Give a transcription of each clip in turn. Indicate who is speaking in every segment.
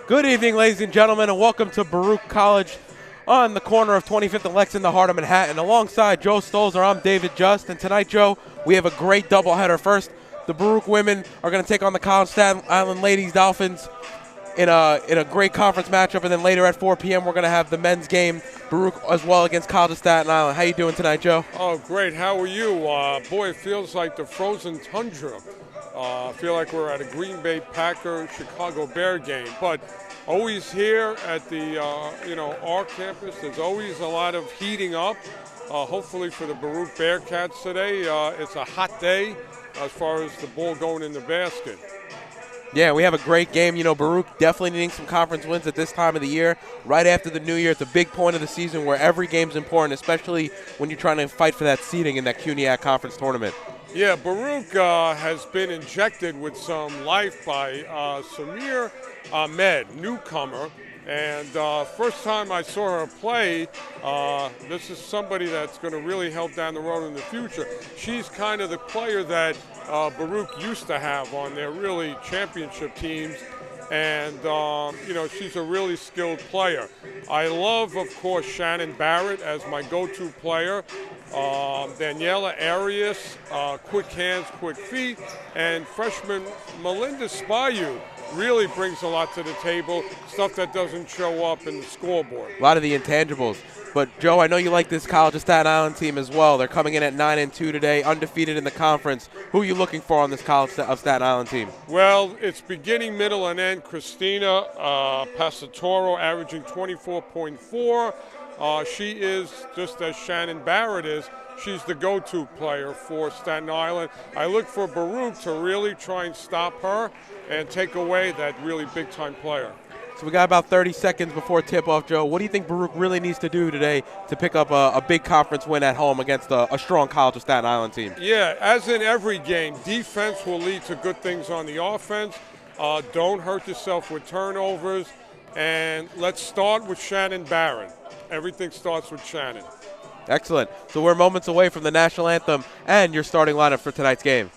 Speaker 1: Good evening, ladies and gentlemen, and welcome to Baruch College on the corner of 25th and Lex in the heart of Manhattan. Alongside Joe Stolzer, I'm David Just, and tonight, Joe, we have a great doubleheader. First, the Baruch women are going to take on the College of Staten Island ladies Dolphins in a great conference matchup, and then later at 4 p.m. we're going to have the men's game, Baruch as well against College of Staten Island. How you doing tonight, Joe?
Speaker 2: Oh, great. How are you? Boy, it feels like the frozen tundra. I feel like we're at a Green Bay Packer Chicago Bear game, but always here at the our campus, there's always a lot of heating up. Hopefully for the Baruch Bearcats today, it's a hot day as far as the ball going in the basket.
Speaker 1: Yeah, we have a great game. You know, Baruch definitely needing some conference wins at this time of the year. Right after the new year, it's a big point of the season where every game's important, especially when you're trying to fight for that seeding in that CUNYAC conference tournament.
Speaker 2: Yeah, Baruch has been injected with some life by Samir Ahmed, newcomer. And first time I saw her play, this is somebody that's going to really help down the road in the future. She's kind of the player that Baruch used to have on their really championship teams. And, she's a really skilled player. I love, of course, Shannon Barrett as my go-to player. Daniela Arias, quick hands, quick feet. And freshman Melinda Spayu really brings a lot to the table, stuff that doesn't show up in the scoreboard.
Speaker 1: A lot of the intangibles. But, Joe, I know you like this College of Staten Island team as well. They're coming in at 9-2 today, undefeated in the conference. Who are you looking for on this College of Staten Island team?
Speaker 2: Well, it's beginning, middle, and end. Christina Passatoro averaging 24.4. She is, just as Shannon Barrett is, she's the go-to player for Staten Island. I look for Baruch to really try and stop her and take away that really big-time player.
Speaker 1: So we got about 30 seconds before tip-off, Joe. What do you think Baruch really needs to do today to pick up a big conference win at home against a strong College of Staten Island team?
Speaker 2: Yeah, as in every game, defense will lead to good things on the offense. Don't hurt yourself with turnovers. And let's start with Shannon Barrett. Everything starts with Shannon.
Speaker 1: Excellent. So we're moments away from the national anthem and your starting lineup for tonight's game.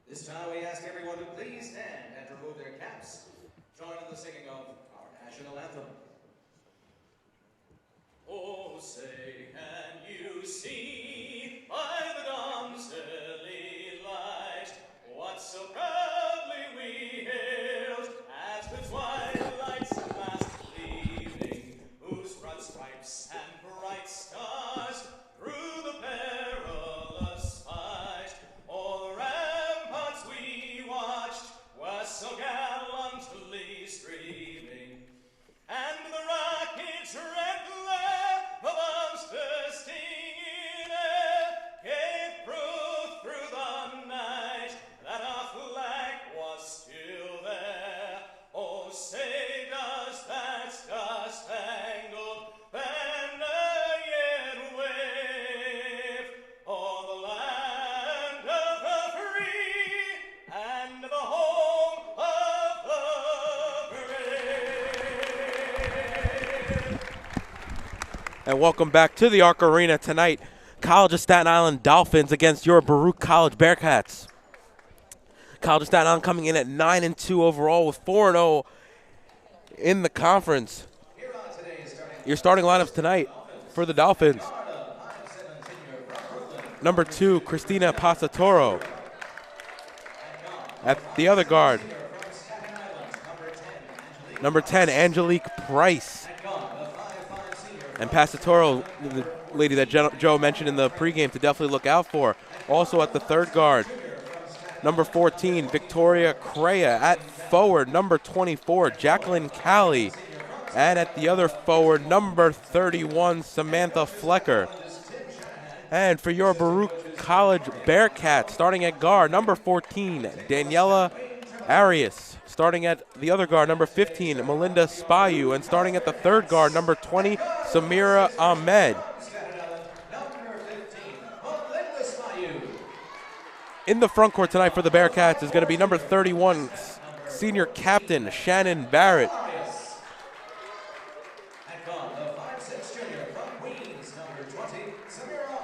Speaker 3: This time we ask everyone to please stand and remove their caps. Join in the singing of our national anthem. Oh, say, can you see by the dawn's early light what so proudly we hailed as the twilight's last gleaming, whose broad stripes and bright stars through the perilous fight all ramparts we watched were so gallantly streaming, and the rocket's red glare, the bombs bursting in air, gave proof through the night that our flag was still there. Oh, say does that star-spangled banner yet wave o'er the land of the free and the home of the brave?
Speaker 1: And welcome back to the Arc Arena tonight. College of Staten Island Dolphins against your Baruch College Bearcats. College of Staten Island coming in at 9-2 overall with 4-0 in the conference. Your starting lineups tonight for the Dolphins. Number 2, Christina Passatoro. At the other guard, number 10, Angelique Price. And Passatoro, the lady that Joe mentioned in the pregame to definitely look out for. Also at the third guard, number 14, Victoria Crea. At forward, number 24, Jacqueline Callie. And at the other forward, number 31, Samantha Flecker. And for your Baruch College Bearcats, starting at guard, number 14, Daniela Arias. Starting at the other guard, number 15, Melinda Spayu. And starting at the third guard, number 20, Samira Ahmed. In the front court tonight for the Bearcats is going to be number 31, senior captain Shannon Barrett.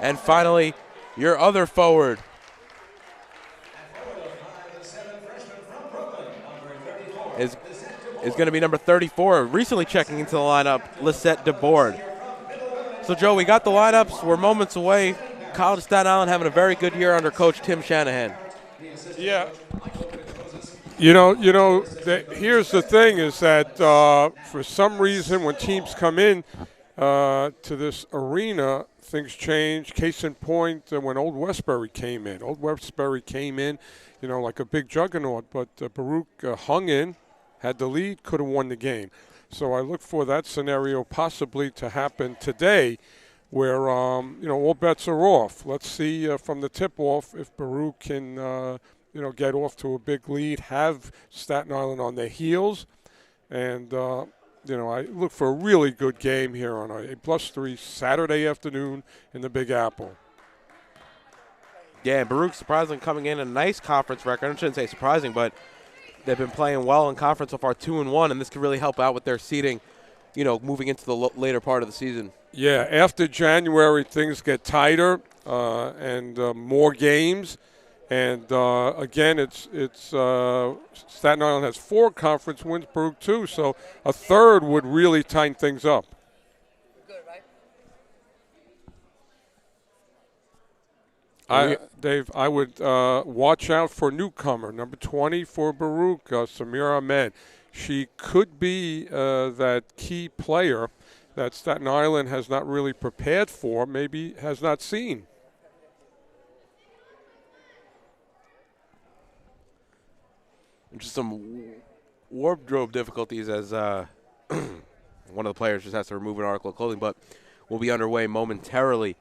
Speaker 1: And finally, your other forward is going to be number 34, recently checking into the lineup, Lisette DeBoard. So, Joe, we got the lineups. We're moments away. College of Staten Island having a very good year under Coach Tim Shanahan.
Speaker 2: Yeah. Here's the thing is that for some reason when teams come in to this arena, things change. Case in point, when Old Westbury came in. Old Westbury came in, like a big juggernaut, but Baruch hung in, had the lead, could have won the game. So I look for that scenario possibly to happen today where, all bets are off. Let's see from the tip-off if Baruch can, get off to a big lead, have Staten Island on their heels. And, I look for a really good game here on a +3 Saturday afternoon in the Big Apple.
Speaker 1: Yeah, Baruch surprisingly coming in a nice conference record. I shouldn't say surprising, but they've been playing well in conference so far, 2-1, and this could really help out with their seeding, moving into the later part of the season.
Speaker 2: Yeah, after January, things get tighter and more games. And, again, it's Staten Island has 4 conference wins, Baruch 2, so a third would really tighten things up.
Speaker 4: Good, right?
Speaker 2: Dave, I would watch out for newcomer, number 20 for Baruch, Samira Ahmed. She could be that key player that Staten Island has not really prepared for, maybe has not seen.
Speaker 1: Just some wardrobe difficulties as one of the players just has to remove an article of clothing, but we'll be underway momentarily.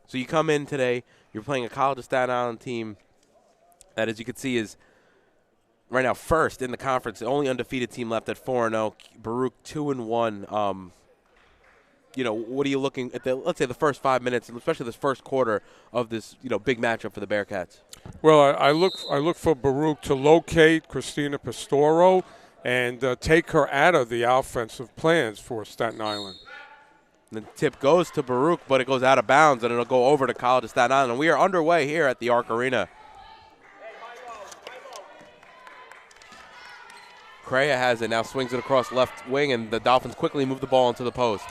Speaker 1: So you come in today, you're playing a College of Staten Island team that, as you can see, is right now first in the conference, the only undefeated team left at 4-0. Baruch 2-1. What are you looking at let's say the first 5 minutes, and especially this first quarter of this, big matchup for the Bearcats?
Speaker 2: Well, I look for Baruch to locate Christina Pastoro and take her out of the offensive plans for Staten Island.
Speaker 1: The tip goes to Baruch, but it goes out of bounds, and it'll go over to College of Staten Island. And we are underway here at the Arc Arena. Correa has it now, swings it across left wing, and the Dolphins quickly move the ball into the post.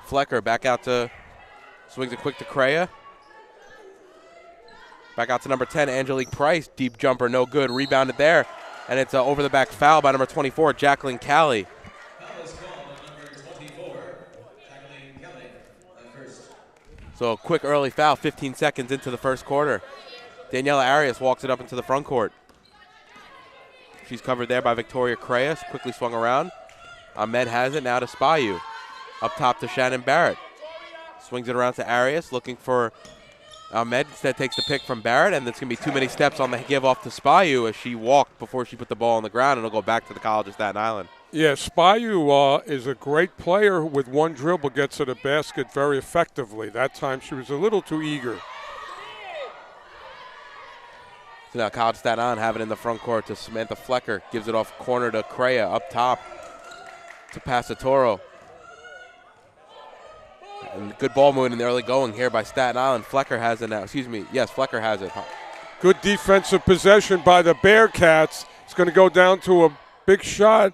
Speaker 1: Flecker back out to, swings it quick to Correa. Back out to number 10, Angelique Price. Deep jumper, no good. Rebounded there. And it's over the back foul by number 24, Jacqueline Callie. So a quick early foul, 15 seconds into the first quarter. Daniela Arias walks it up into the front court. She's covered there by Victoria Creas, quickly swung around. Ahmed has it now to Spayu. Up top to Shannon Barrett. Swings it around to Arias, looking for Ahmed. Instead takes the pick from Barrett, and there's going to be too many steps on the give off to Spayu as she walked before she put the ball on the ground, and it'll go back to the College of Staten Island.
Speaker 2: Yeah, Spayu is a great player with one dribble, gets to the basket very effectively. That time she was a little too eager.
Speaker 1: So now College of Staten Island have it in the front court to Samantha Flecker. Gives it off corner to Correa. Up top to Passatoro. And good ball movement in the early going here by Staten Island. Flecker has it now. Excuse me. Yes, Flecker has it.
Speaker 2: Good defensive possession by the Bearcats. It's going to go down to a big shot.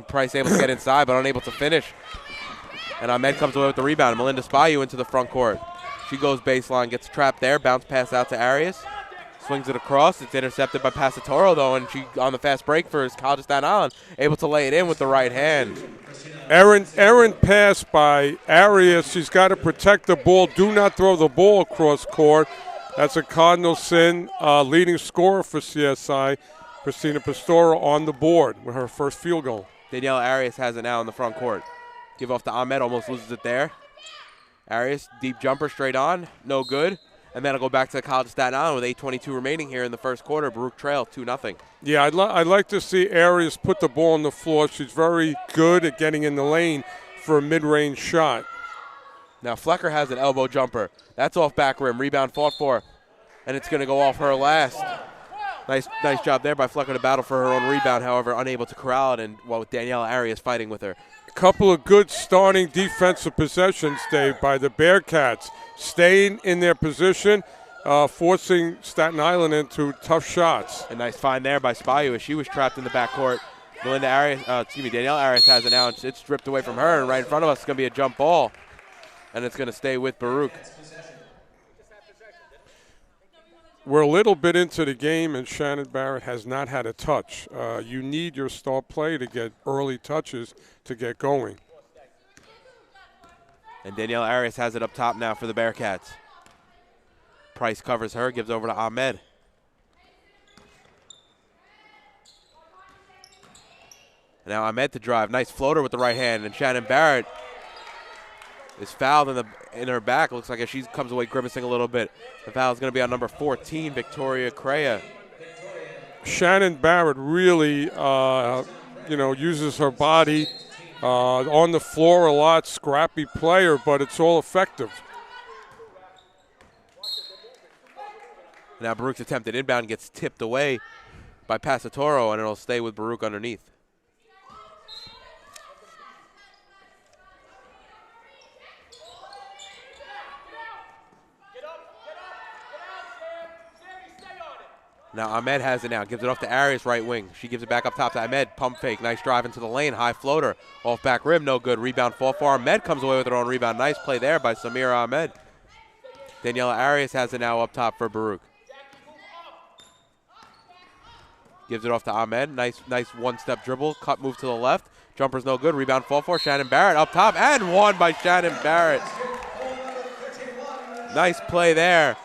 Speaker 1: Price able to get inside but unable to finish. And Ahmed comes away with the rebound. Melinda Spayu into the front court. She goes baseline, gets trapped there. Bounce pass out to Arias. Swings it across. It's intercepted by Passatoro, though, and she on the fast break for College of Staten Island, able to lay it in with the right hand.
Speaker 2: Errant pass by Arias. She's got to protect the ball. Do not throw the ball across court. That's a cardinal sin. Leading scorer for CSI. Christina Pastora on the board with her first field goal.
Speaker 1: Danielle Arias has it now in the front court. Give off to Ahmed, almost loses it there. Arias, deep jumper straight on, no good. And then it'll go back to the College of Staten Island with 8:22 remaining here in the first quarter. Baruch trail 2-0.
Speaker 2: Yeah, I'd like to see Arias put the ball on the floor. She's very good at getting in the lane for a mid-range shot.
Speaker 1: Now Flecker has an elbow jumper. That's off back rim. Rebound fought for. And it's going to go off her last. Nice job there by Flecker to battle for her own rebound, however, unable to corral it, and with Danielle Arias fighting with her.
Speaker 2: A couple of good starting defensive possessions, Dave, by the Bearcats. Staying in their position, forcing Staten Island into tough shots.
Speaker 1: A nice find there by Spayu as she was trapped in the backcourt. Danielle Arias has it now, and it's stripped away from her, and right in front of us is going to be a jump ball, and it's going to stay with Baruch.
Speaker 2: We're a little bit into the game, and Shannon Barrett has not had a touch. You need your star player to get early touches to get going.
Speaker 1: And Danielle Arias has it up top now for the Bearcats. Price covers her, gives over to Ahmed. Now Ahmed to drive. Nice floater with the right hand, and Shannon Barrett is fouled in her back. Looks like as she comes away grimacing a little bit. The foul is going to be on number 14, Victoria Crea.
Speaker 2: Shannon Barrett really, uses her body on the floor a lot. Scrappy player, but it's all effective.
Speaker 1: Now Baruch's attempted inbound gets tipped away by Passatoro, and it'll stay with Baruch underneath. Now Ahmed has it now, gives it off to Arias, right wing. She gives it back up top to Ahmed, pump fake, nice drive into the lane, high floater, off back rim, no good. Rebound fall for Ahmed, comes away with her own rebound. Nice play there by Samira Ahmed. Daniela Arias has it now up top for Baruch. Gives it off to Ahmed, nice one-step dribble, cut move to the left. Jumper's no good, rebound fall for Shannon Barrett up top, and one by Shannon Barrett. Nice play there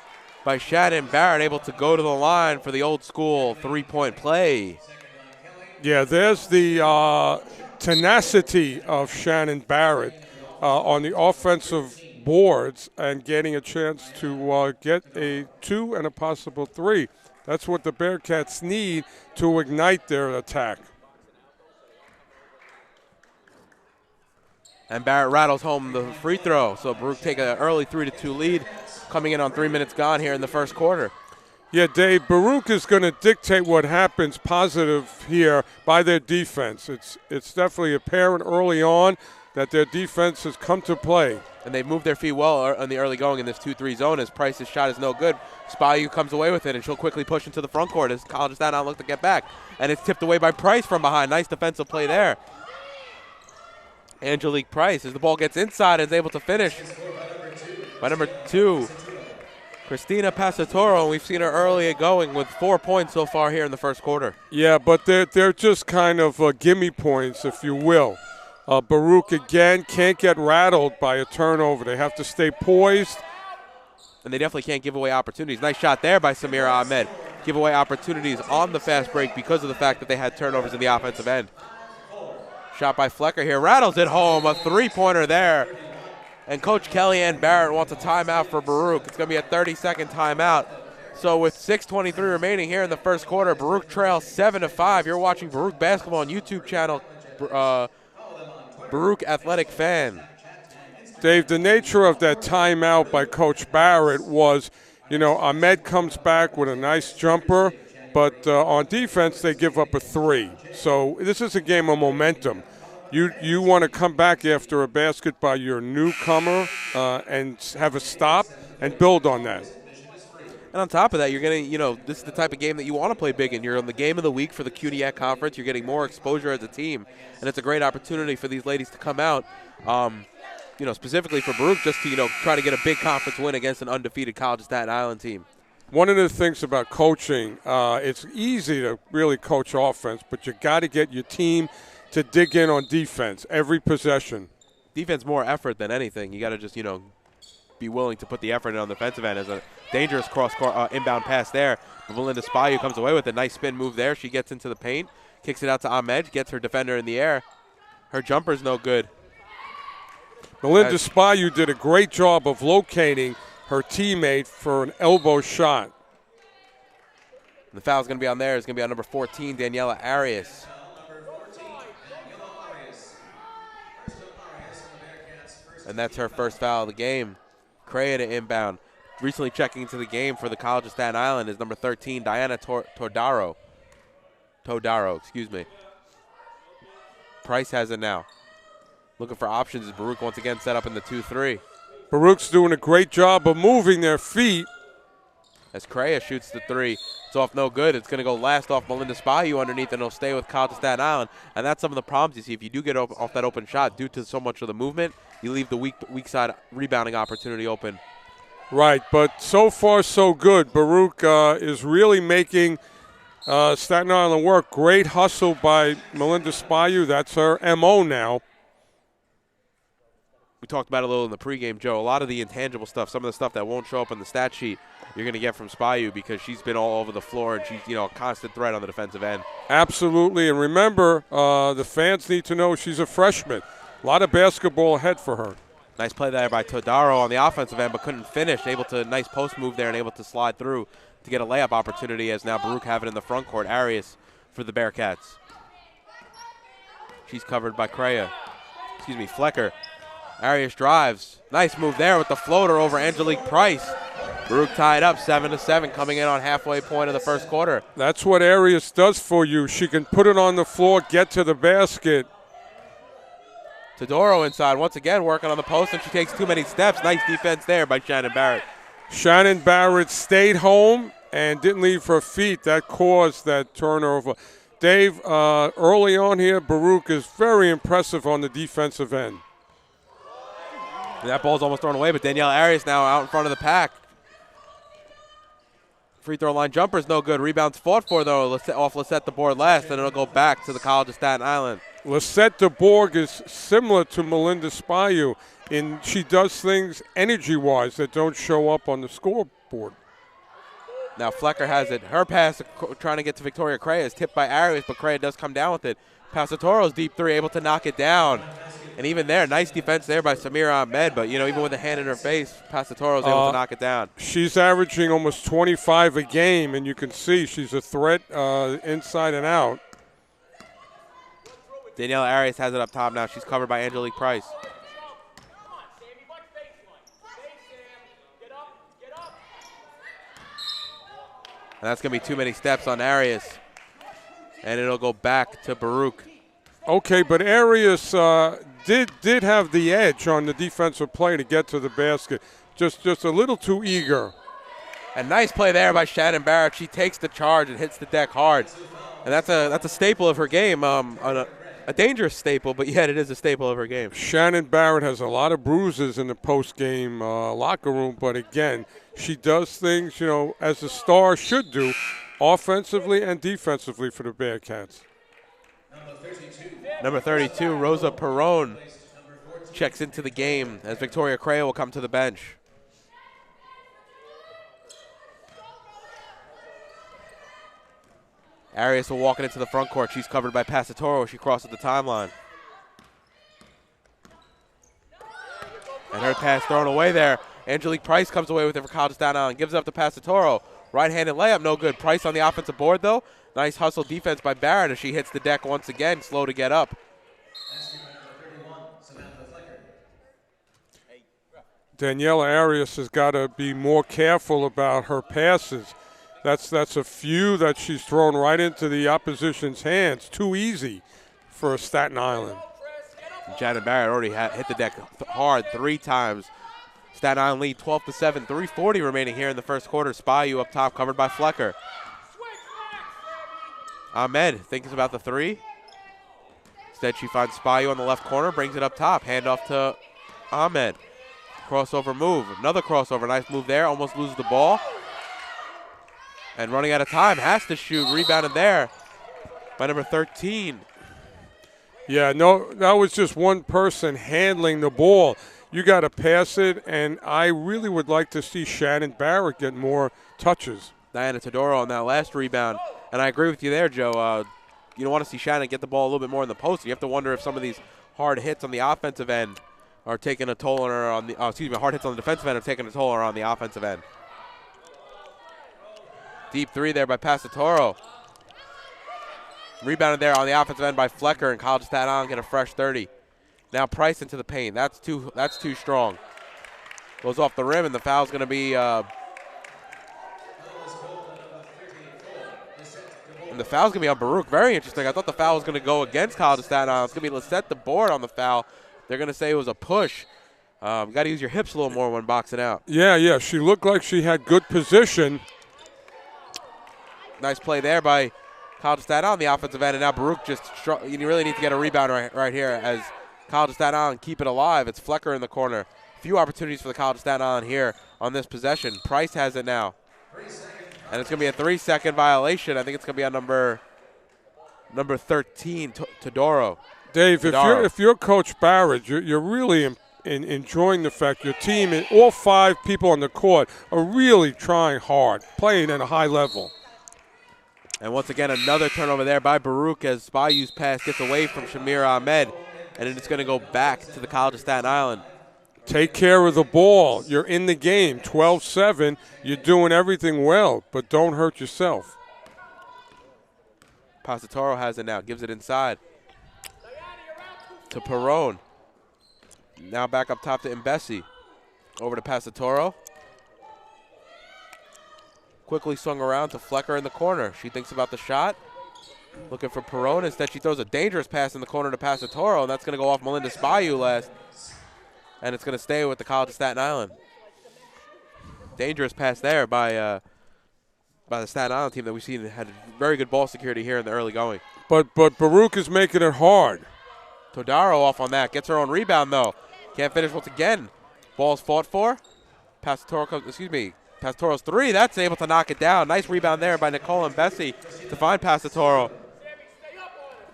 Speaker 1: by Shannon Barrett, able to go to the line for the old school three-point play.
Speaker 2: Yeah, there's the tenacity of Shannon Barrett on the offensive boards and getting a chance to get a 2 and a possible 3. That's what the Bearcats need to ignite their attack.
Speaker 1: And Barrett rattles home the free throw, so Baruch take an early 3-2 lead, coming in on 3 minutes gone here in the first quarter.
Speaker 2: Yeah, Dave, Baruch is going to dictate what happens positive here by their defense. It's definitely apparent early on that their defense has come to play.
Speaker 1: And they've moved their feet well on the early going in this 2-3 zone as Price's shot is no good. Spayu comes away with it, and she'll quickly push into the front court as College of Staten Island look to get back. And it's tipped away by Price from behind. Nice defensive play there. Angelique Price, as the ball gets inside, is able to finish by number 2, Christina Passatoro, and we've seen her early going with 4 points so far here in the first quarter.
Speaker 2: Yeah, but they're just kind of gimme points, if you will. Baruch, again, can't get rattled by a turnover. They have to stay poised.
Speaker 1: And they definitely can't give away opportunities. Nice shot there by Samira Ahmed. Give away opportunities on the fast break because of the fact that they had turnovers in the offensive end. Shot by Flecker here, rattles it home, a three-pointer there. And Coach Kellyanne Barrett wants a timeout for Baruch. It's going to be a 30-second timeout. So with 6:23 remaining here in the first quarter, Baruch trails 7-5. You're watching Baruch basketball on YouTube channel, Baruch Athletic Fan.
Speaker 2: Dave, the nature of that timeout by Coach Barrett was, Ahmed comes back with a nice jumper, but on defense they give up a 3. So this is a game of momentum. You want to come back after a basket by your newcomer and have a stop and build on that.
Speaker 1: And on top of that, you're getting, this is the type of game that you want to play big in. You're on the game of the week for the CUNYAC Conference. You're getting more exposure as a team, and it's a great opportunity for these ladies to come out, specifically for Baruch, just to, try to get a big conference win against an undefeated College of Staten Island team.
Speaker 2: One of the things about coaching, it's easy to really coach offense, but you got to get your team to dig in on defense every possession.
Speaker 1: Defense more effort than anything. You got to just, be willing to put the effort in on the defensive end. As a dangerous inbound pass there. But Melinda Spayu comes away with a nice spin move there. She gets into the paint, kicks it out to Ahmed, gets her defender in the air. Her jumper's no good.
Speaker 2: Melinda Spayu did a great job of locating her teammate for an elbow shot.
Speaker 1: The foul's going to be on there. It's going to be on number 14, Daniela Arias. And that's her first foul of the game. Crea to inbound. Recently checking into the game for the College of Staten Island is number 13, Diana Todaro. Excuse me. Price has it now. Looking for options as Baruch once again set up in the 2-3.
Speaker 2: Baruch's doing a great job of moving their feet.
Speaker 1: As Crea shoots the three. It's off no good. It's going to go last off Melinda Spayu underneath, and it'll stay with College of Staten Island. And that's some of the problems you see. If you do get off that open shot due to so much of the movement, you leave the weak side rebounding opportunity open.
Speaker 2: Right, but so far so good. Baruch is really making Staten Island work. Great hustle by Melinda Spayu. That's her MO now.
Speaker 1: We talked about it a little in the pregame, Joe. A lot of the intangible stuff, some of the stuff that won't show up in the stat sheet, you're going to get from Spayu because she's been all over the floor and she's, a constant threat on the defensive end.
Speaker 2: Absolutely, and remember, the fans need to know she's a freshman. A lot of basketball ahead for her.
Speaker 1: Nice play there by Todaro on the offensive end, but couldn't finish. Nice post move there and able to slide through to get a layup opportunity as now Baruch have it in the front court. Arias for the Bearcats. She's covered by Flecker. Arias drives. Nice move there with the floater over Angelique Price. Baruch tied up 7-7 coming in on halfway point of the first quarter.
Speaker 2: That's what Arias does for you. She can put it on the floor, get to the basket.
Speaker 1: Todaro inside once again working on the post, and she takes too many steps. Nice defense there by Shannon Barrett.
Speaker 2: Shannon Barrett stayed home and didn't leave her feet. That caused that turnover. Dave, early on here, Baruch is very impressive on the defensive end.
Speaker 1: That ball's almost thrown away, but Danielle Arias now out in front of the pack. Free throw line jumper's no good. Rebounds fought for, though, off Lisette DeBoer last, and it'll go back to the College of Staten Island.
Speaker 2: Lisette DeBoer is similar to Melinda Spayu, and she does things energy-wise that don't show up on the scoreboard.
Speaker 1: Now Flecker has it. Her pass trying to get to Victoria Crea is tipped by Arias, but Crea does come down with it. Passatoro's deep three, able to knock it down. And even there, nice defense there by Samira Ahmed, but, even with a hand in her face, Passatoro's able to knock it down.
Speaker 2: She's averaging almost 25 a game, and you can see she's a threat inside and out.
Speaker 1: Danielle Arias has it up top now. She's covered by Angelique Price. And that's going to be too many steps on Arias. And it'll go back to Baruch.
Speaker 2: Okay, but Arias did have the edge on the defensive play to get to the basket. Just a little too eager.
Speaker 1: A nice play there by Shannon Barrett. She takes the charge and hits the deck hard. And that's a staple of her game. A dangerous staple, but yet it is a staple of her game.
Speaker 2: Shannon Barrett has a lot of bruises in the post-game locker room, but again, she does things, as a star should do, offensively and defensively for the Bearcats.
Speaker 1: Number 32, Rosa Perron, checks into the game as Victoria Crea will come to the bench. Arias will walk it into the front court. She's covered by Passatoro. She crosses the timeline. And her pass thrown away there. Angelique Price comes away with it for College of Staten Island. Gives it up to Passatoro. Right-handed layup, no good. Price on the offensive board, though. Nice hustle defense by Barrett as she hits the deck once again. Slow to get up.
Speaker 2: Daniela Arias has got to be more careful about her passes. That's a few that she's thrown right into the opposition's hands. Too easy for Staten Island.
Speaker 1: Janet Barrett already hit the deck hard 3 times. Staten Island lead 12-7, 3:40 remaining here in the first quarter. Spayu up top, covered by Flecker. Ahmed thinks about the three. Instead, she finds Spayu on the left corner, brings it up top. Handoff to Ahmed. Crossover move. Another crossover. Nice move there. Almost loses the ball. And running out of time. Has to shoot. Rebounded there by number 13.
Speaker 2: Yeah, no, that was just one person handling the ball. you got to pass it, and I really would like to see Shannon Baruch get more touches.
Speaker 1: Diana Todoro on that last rebound. And I agree with you there, Joe. You don't want to see Shannon get the ball a little bit more in the post. You have to wonder if some of these hard hits on the offensive end are taking a toll on her on the hard hits on the defensive end are taking a toll on her on the offensive end. Deep three there by Passatoro. Rebounded there on the offensive end by Flecker, and College of Staten Island get a fresh 30. Now Price into the paint. That's too strong. Goes off the rim, and the foul's going to be and the foul's going to be on Baruch. Very interesting. I thought the foul was going to go against College of Staten Island. It's going to be Lissette the board on the foul. They're going to say it was a push. Got to use your hips a little more when boxing out.
Speaker 2: Yeah. She looked like she had good position.
Speaker 1: Nice play there by College of Staten Island on the offensive end, and now Baruch you really need to get a rebound right here as College of Staten Island keep it alive. It's Flecker in the corner. Few opportunities for the College of Staten Island here on this possession. Price has it now. And it's going to be a 3-second violation. I think it's going to be on number 13, Todoro.
Speaker 2: Dave, if you're Coach Barrett, you're really enjoying the fact your team and all 5 people on the court are really trying hard, playing at a high level.
Speaker 1: And once again, another turnover there by Baruch as Bayou's pass gets away from Shamir Ahmed, and it's going to go back to the College of Staten Island.
Speaker 2: Take care of the ball. You're in the game, 12-7. You're doing everything well, but don't hurt yourself.
Speaker 1: Passatoro has it now, gives it inside to Perone. Now back up top to Mbesi. Over to Passatoro. Quickly swung around to Flecker in the corner. She thinks about the shot. Looking for Perone. Instead, she throws a dangerous pass in the corner to Passatoro, and that's going to go off Melinda Spayou last. And it's going to stay with the College of Staten Island. Dangerous pass there by the Staten Island team that we've seen had very good ball security here in the early going.
Speaker 2: But Baruch is making it hard.
Speaker 1: Todaro off on that. Gets her own rebound, though. Can't finish once again. Ball's fought for. Passatoro's 3. That's able to knock it down. Nice rebound there by Nicole and Bessie to find Passatoro.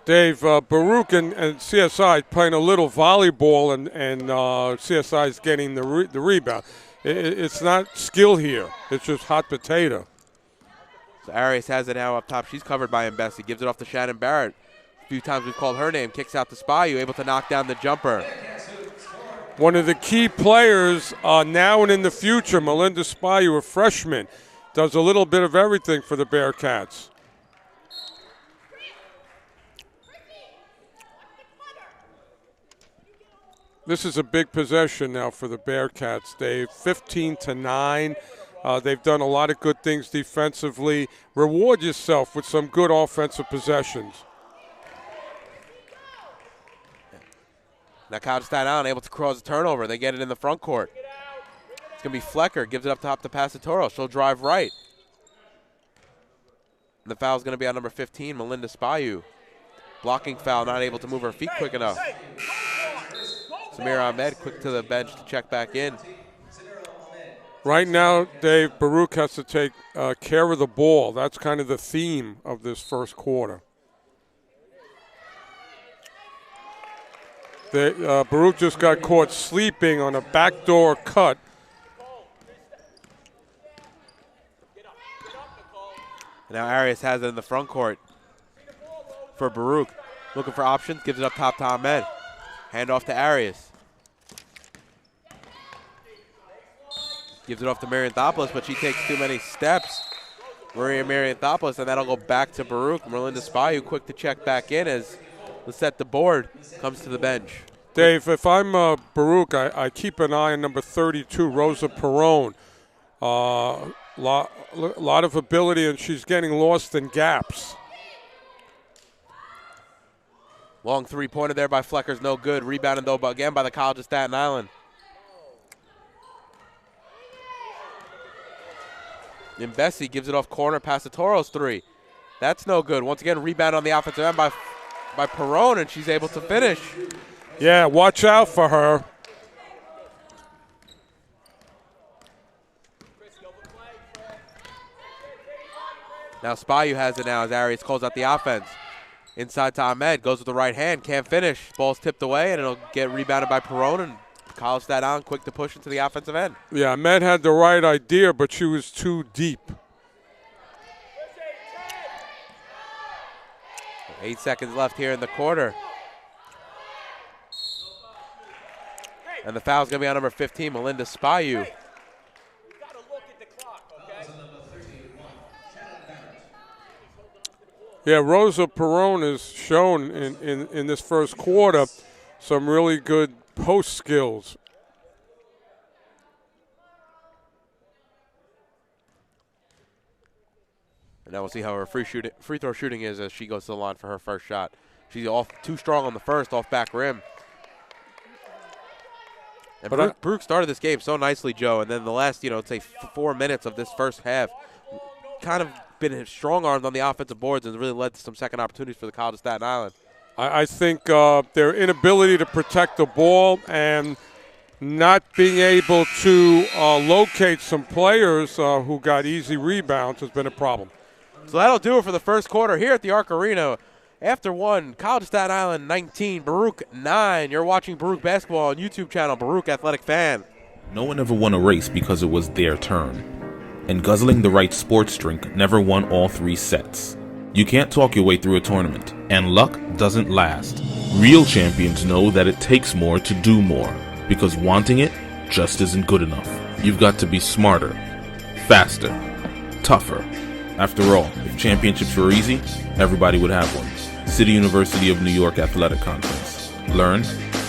Speaker 2: Dave, Baruch and CSI playing a little volleyball, and CSI is getting the rebound. It's not skill here. It's just hot potato.
Speaker 1: So Arias has it now up top. She's covered by Mbesi. Gives it off to Shannon Barrett. A few times we've called her name. Kicks out to Spayou, able to knock down the jumper.
Speaker 2: One of the key players now and in the future, Melinda Spayou, a freshman, does a little bit of everything for the Bearcats. This is a big possession now for the Bearcats, Dave. 15-9. They've done a lot of good things defensively. Reward yourself with some good offensive possessions.
Speaker 1: Now College of Staten Island able to cause a turnover. They get it in the front court. It's going to be Flecker. Gives it up top to Passatoro. She'll drive right. And the foul's going to be on number 15, Melinda Spayou. Blocking foul, not able to move her feet quick enough. Samir Ahmed quick to the bench to check back in.
Speaker 2: Right now, Dave, Baruch has to take care of the ball. That's kind of the theme of this first quarter. Baruch just got caught sleeping on a backdoor cut.
Speaker 1: Now Arias has it in the front court for Baruch. Looking for options, gives it up top to Ahmed. Hand off to Arias. Gives it off to Marianthopoulos, but she takes too many steps. Maria Marianthopoulos, and that'll go back to Baruch. Melinda Spayou quick to check back in as Lissette the board comes to the bench.
Speaker 2: Dave, if I'm Baruch, I keep an eye on number 32, Rosa Perone. Lot of ability, and she's getting lost in gaps.
Speaker 1: Long three-pointer there by Flecker's no good. Rebounded, though, again by the College of Staten Island. And Bessie gives it off corner. Passatoro's 3. That's no good. Once again, rebound on the offensive end by Perone, and she's able to finish.
Speaker 2: Yeah, watch out for her.
Speaker 1: Now Spayou has it now as Arias calls out the offense. Inside to Ahmed, goes with the right hand, can't finish. Ball's tipped away, and it'll get rebounded by Perone, and College of Staten Island quick to push into the offensive end.
Speaker 2: Yeah, Med had the right idea, but she was too deep.
Speaker 1: 8 seconds left here in the quarter. And the foul's going to be on number 15, Melinda Spayu.
Speaker 2: Yeah, Rosa Perone has shown in this first quarter some really good post skills.
Speaker 1: And now we'll see how her free throw shooting is as she goes to the line for her first shot. She's off too strong on the first, off back rim. And Baruch started this game so nicely, Joe, and then the last, say 4 minutes of this first half kind of been strong-armed on the offensive boards and really led to some second opportunities for the College of Staten Island.
Speaker 2: I think their inability to protect the ball and not being able to locate some players who got easy rebounds has been a problem.
Speaker 1: So that'll do it for the first quarter here at the Arc Arena. After one, College of Staten Island 19, Baruch 9. You're watching Baruch basketball on YouTube channel, Baruch Athletic Fan.
Speaker 4: No one ever won a race because it was their turn. And guzzling the right sports drink never won all 3 sets. You can't talk your way through a tournament, and luck doesn't last. Real champions know that it takes more to do more, because wanting it just isn't good enough. You've got to be smarter, faster, tougher. After all, if championships were easy, everybody would have one. City University of New York Athletic Conference. Learn,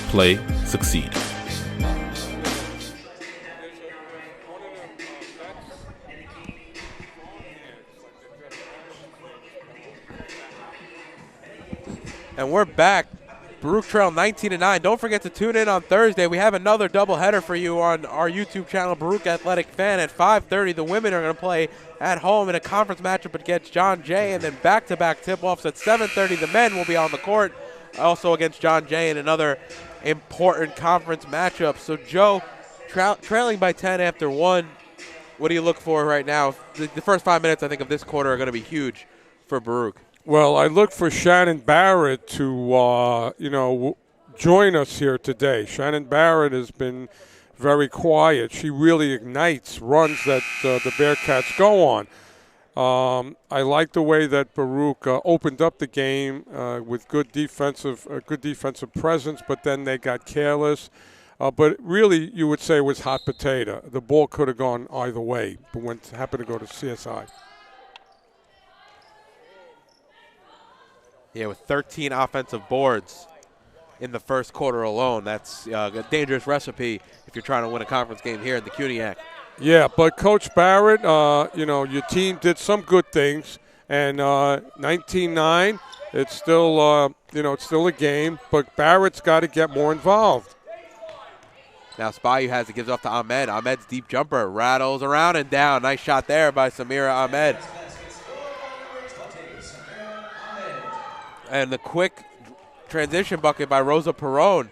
Speaker 4: play, succeed.
Speaker 1: And we're back. Baruch trail 19-9. Don't forget to tune in on Thursday. We have another doubleheader for you on our YouTube channel, Baruch Athletic Fan. At 5:30, the women are going to play at home in a conference matchup against John Jay, and then back-to-back tip-offs at 7:30. The men will be on the court, also against John Jay in another important conference matchup. So, Joe, trailing by 10 after one, what do you look for right now? The first 5 minutes, I think, of this quarter are going to be huge for Baruch.
Speaker 2: Well, I look for Shannon Barrett to, join us here today. Shannon Barrett has been very quiet. She really ignites runs that the Bearcats go on. I like the way that Baruch opened up the game with good defensive presence, but then they got careless. But really, you would say it was hot potato. The ball could have gone either way, but happened to go to CSI.
Speaker 1: Yeah, with 13 offensive boards in the first quarter alone. That's a dangerous recipe if you're trying to win a conference game here in the CUNYAC.
Speaker 2: Yeah, but Coach Barrett, your team did some good things, and 19-9, it's still, it's still a game, but Barrett's got to get more involved.
Speaker 1: Now Spayu has it, gives off to Ahmed. Ahmed's deep jumper rattles around and down. Nice shot there by Samira Ahmed. And the quick transition bucket by Rosa Perone.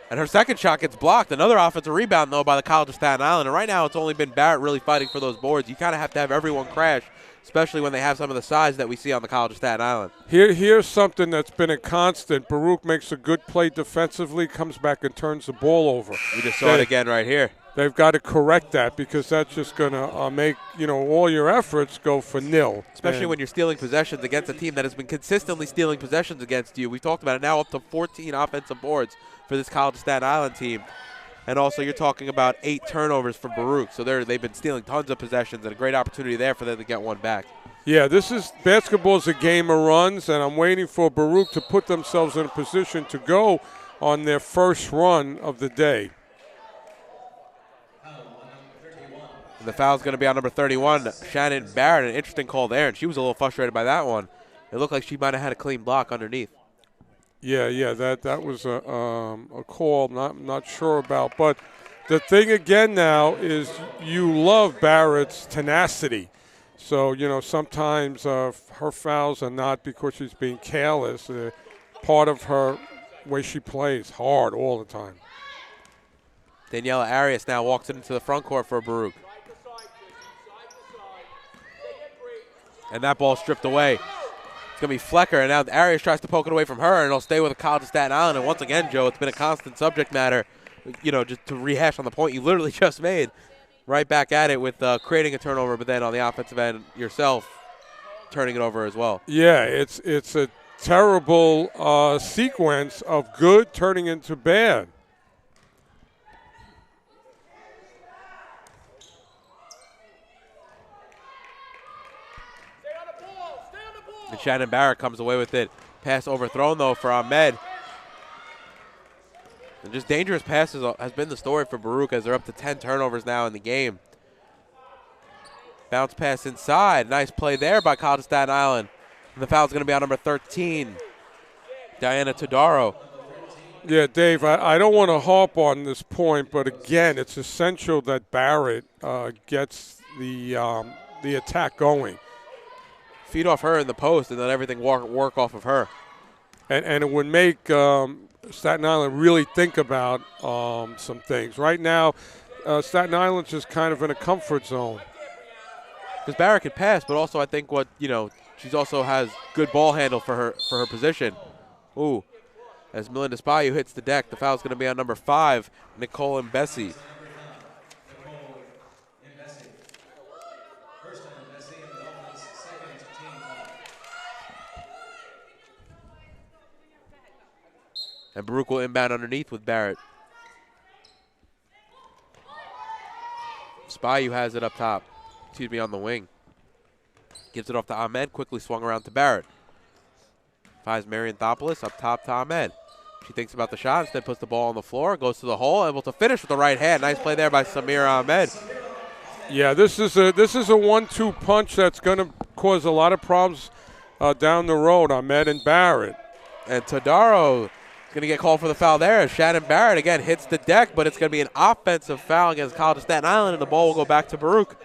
Speaker 1: And her second shot gets blocked. Another offensive rebound, though, by the College of Staten Island. And right now it's only been Barrett really fighting for those boards. You kind of have to have everyone crash, especially when they have some of the size that we see on the College of Staten Island.
Speaker 2: Here's something that's been a constant. Baruch makes a good play defensively, comes back and turns the ball over.
Speaker 1: We just saw it again right here.
Speaker 2: They've got to correct that because that's just going to make, all your efforts go for nil.
Speaker 1: Especially when you're stealing possessions against a team that has been consistently stealing possessions against you. We've talked about it now, up to 14 offensive boards for this College of Staten Island team. And also you're talking about 8 turnovers from Baruch. So they've been stealing tons of possessions and a great opportunity there for them to get one back.
Speaker 2: Yeah, basketball is a game of runs, and I'm waiting for Baruch to put themselves in a position to go on their first run of the day.
Speaker 1: The foul's going to be on number 31, Shannon Barrett. An interesting call there, and she was a little frustrated by that one. It looked like she might have had a clean block underneath.
Speaker 2: Yeah, that was a call I'm not sure about. But the thing again now is you love Barrett's tenacity. So, sometimes her fouls are not because she's being careless. Part of her way she plays hard all the time.
Speaker 1: Daniela Arias now walks into the front court for Baruch. And that ball stripped away. It's going to be Flecker, and now Arias tries to poke it away from her, and it'll stay with the College of Staten Island. And once again, Joe, it's been a constant subject matter just to rehash on the point you literally just made, right back at it with creating a turnover, but then on the offensive end yourself turning it over as well.
Speaker 2: Yeah, it's a terrible sequence of good turning into bad.
Speaker 1: And Shannon Barrett comes away with it. Pass overthrown, though, for Ahmed. And just dangerous passes has been the story for Baruch as they're up to 10 turnovers now in the game. Bounce pass inside. Nice play there by College of Staten Island. And the foul's going to be on number 13, Diana Todaro.
Speaker 2: Yeah, Dave, I don't want to harp on this point, but again, it's essential that Barrett gets the attack going.
Speaker 1: Feed off her in the post and then everything work off of her.
Speaker 2: And it would make Staten Island really think about some things. Right now, Staten Island's just kind of in a comfort zone.
Speaker 1: Because Barrett can pass, but also I think she's also has good ball handle for her position. Ooh, as Melinda Spayu hits the deck, the foul's going to be on number 5, Nicole Mbesi. And Baruch will inbound underneath with Barrett. Spayu has it up top. On the wing. Gives it off to Ahmed. Quickly swung around to Barrett. Finds Marianthopoulos up top to Ahmed. She thinks about the shot. Instead puts the ball on the floor. Goes to the hole. Able to finish with the right hand. Nice play there by Samir Ahmed.
Speaker 2: Yeah, this is a 1-2 punch that's going to cause a lot of problems down the road. Ahmed and Barrett.
Speaker 1: And Todaro going to get called for the foul there. Shannon Barrett again hits the deck, but it's going to be an offensive foul against College of Staten Island, and the ball will go back to Baruch.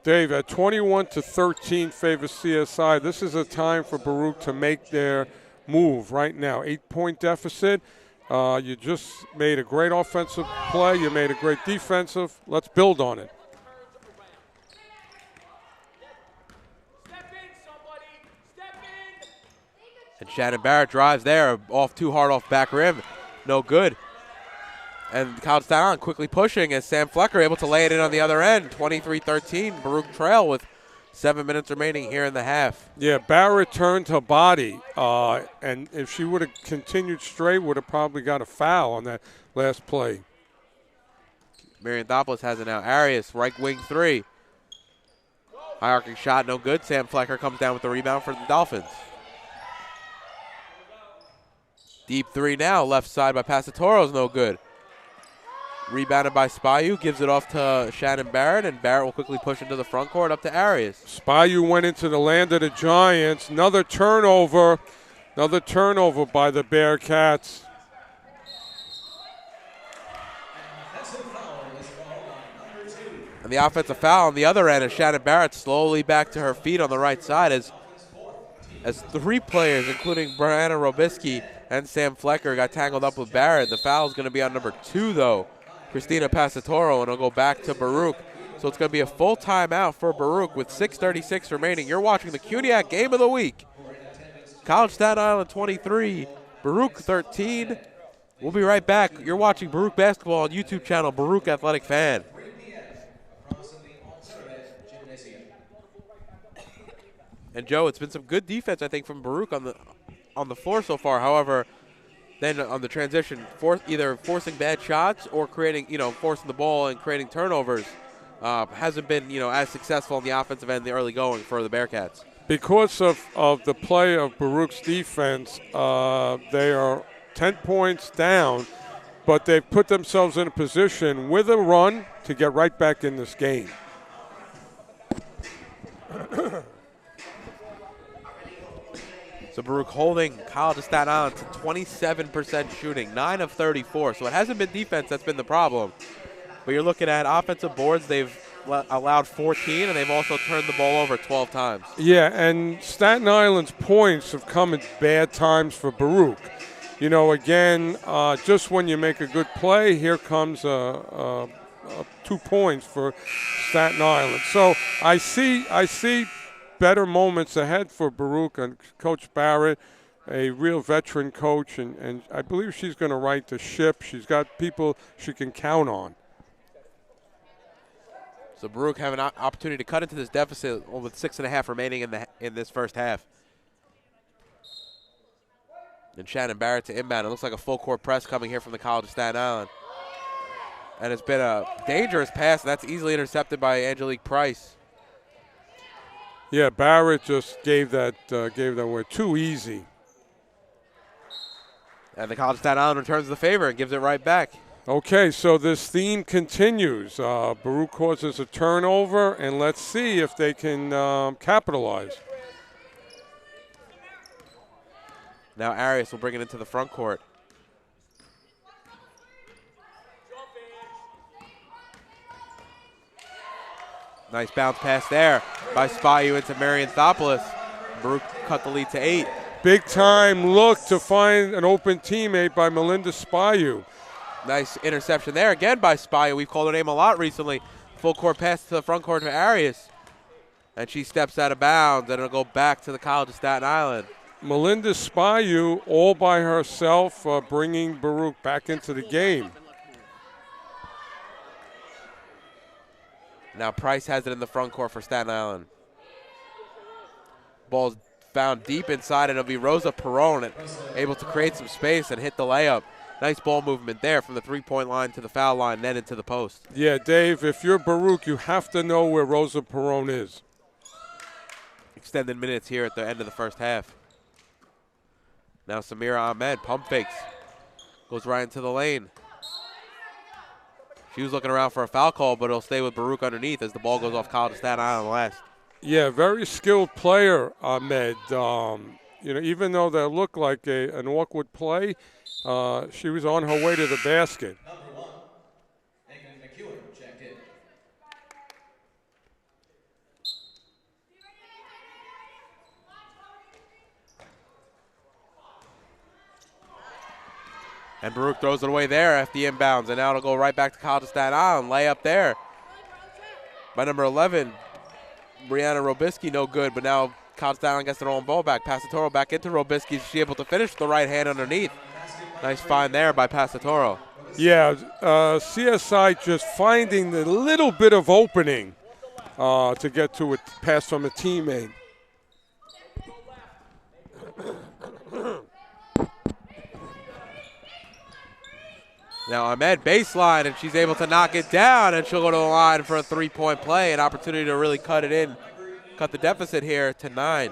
Speaker 2: Dave, at 21-13 favors CSI. This is a time for Baruch to make their move right now. 8-point deficit. You just made a great offensive play. You made a great defensive. Let's build on it.
Speaker 1: And Shannon Barrett drives there, too hard off back rim. No good. And College of Staten Island quickly pushing as Sam Flecker able to lay it in on the other end. 23-13, Baruch trail with 7 minutes remaining here in the half.
Speaker 2: Yeah, Barrett turned her body, and if she would have continued straight, would have probably got a foul on that last play.
Speaker 1: Marianthopoulos has it now. Arias, right wing 3. High arcing shot, no good. Sam Flecker comes down with the rebound for the Dolphins. Deep 3 now, left side by Passatoro's no good. Rebounded by Spayu, gives it off to Shannon Barrett, and Barrett will quickly push into the front court up to Arias.
Speaker 2: Spayu went into the land of the Giants. Another turnover by the Bearcats.
Speaker 1: And the offensive foul on the other end is Shannon Barrett slowly back to her feet on the right side as 3 players, including Brianna Robisky and Sam Flecker, got tangled up with Barrett. The foul is going to be on number 2, though, Christina Passatoro, and it'll go back to Baruch. So it's going to be a full timeout for Baruch with 6:36 remaining. You're watching the CUNYAC Game of the Week. College Staten Island 23, Baruch 13. We'll be right back. You're watching Baruch Basketball on YouTube channel, Baruch Athletic Fan. And Joe, it's been some good defense, I think, from Baruch on the floor so far. However, then on the transition, either forcing bad shots or creating, forcing the ball and creating turnovers, hasn't been, as successful in the offensive end, the early going for the Bearcats.
Speaker 2: Because of the play of Baruch's defense, they are 10 points down, but they've put themselves in a position with a run to get right back in this game.
Speaker 1: So Baruch holding College of Staten Island to 27% shooting, 9 of 34. So it hasn't been defense that's been the problem. But you're looking at offensive boards, they've allowed 14, and they've also turned the ball over 12 times.
Speaker 2: Yeah, and Staten Island's points have come at bad times for Baruch. Again, just when you make a good play, here comes 2 points for Staten Island. So I see better moments ahead for Baruch and Coach Barrett. a real veteran coach, and I believe she's going to right the ship. She's got people she can count on.
Speaker 1: So Baruch have an opportunity to cut into this deficit with 6.5 remaining in this first half. And Shannon Barrett to inbound. It looks like a full court press coming here from the College of Staten Island. And it's been a dangerous pass, and that's easily intercepted by Angelique Price.
Speaker 2: Yeah, Barrett just gave that away too easy.
Speaker 1: And the College of Staten Island returns the favor and gives it right back.
Speaker 2: Okay, so this theme continues. Baruch causes a turnover, and let's see if they can capitalize.
Speaker 1: Now Arias will bring it into the front court. Nice bounce pass there by Spayu into Marion Thopoulos. Baruch cut the lead to 8.
Speaker 2: Big time look to find an open teammate by Melinda Spayu.
Speaker 1: Nice interception there again by Spayu. We've called her name a lot recently. Full court pass to the front court to Arias. And she steps out of bounds, and it'll go back to the College of Staten Island.
Speaker 2: Melinda Spayu all by herself, bringing Baruch back into the game.
Speaker 1: Now Price has it in the front court for Staten Island. Ball's found deep inside, and it'll be Rosa Perron able to create some space and hit the layup. Nice ball movement there from the three-point line to the foul line, then into the post.
Speaker 2: Yeah, Dave, if you're Baruch, you have to know where Rosa Perron is.
Speaker 1: Extended minutes here at the end of the first half. Now Samira Ahmed, pump fakes. Goes right into the lane. She was looking around for a foul call, but it'll stay with Baruch underneath as the ball goes off College of Staten Island last.
Speaker 2: Yeah, very skilled player, Ahmed. Even though that looked like an awkward play, she was on her way to the basket.
Speaker 3: Number 1, Megan McEwen checked in.
Speaker 1: And Baruch throws it away there after the inbounds, and now it'll go right back to College of Staten Island. Layup there by number 11, Brianna Robisky, no good, but now College of Staten Island gets their own ball back. Passatoro back into Robisky. Is she able to finish with the right hand underneath? Nice find there by Passatoro.
Speaker 2: Yeah, CSI just finding the little bit of opening to get to a pass from a teammate.
Speaker 1: Now Ahmed baseline, and she's able to knock it down, and she'll go to the line for a three-point play, an opportunity to really cut it in, cut the deficit here to 9.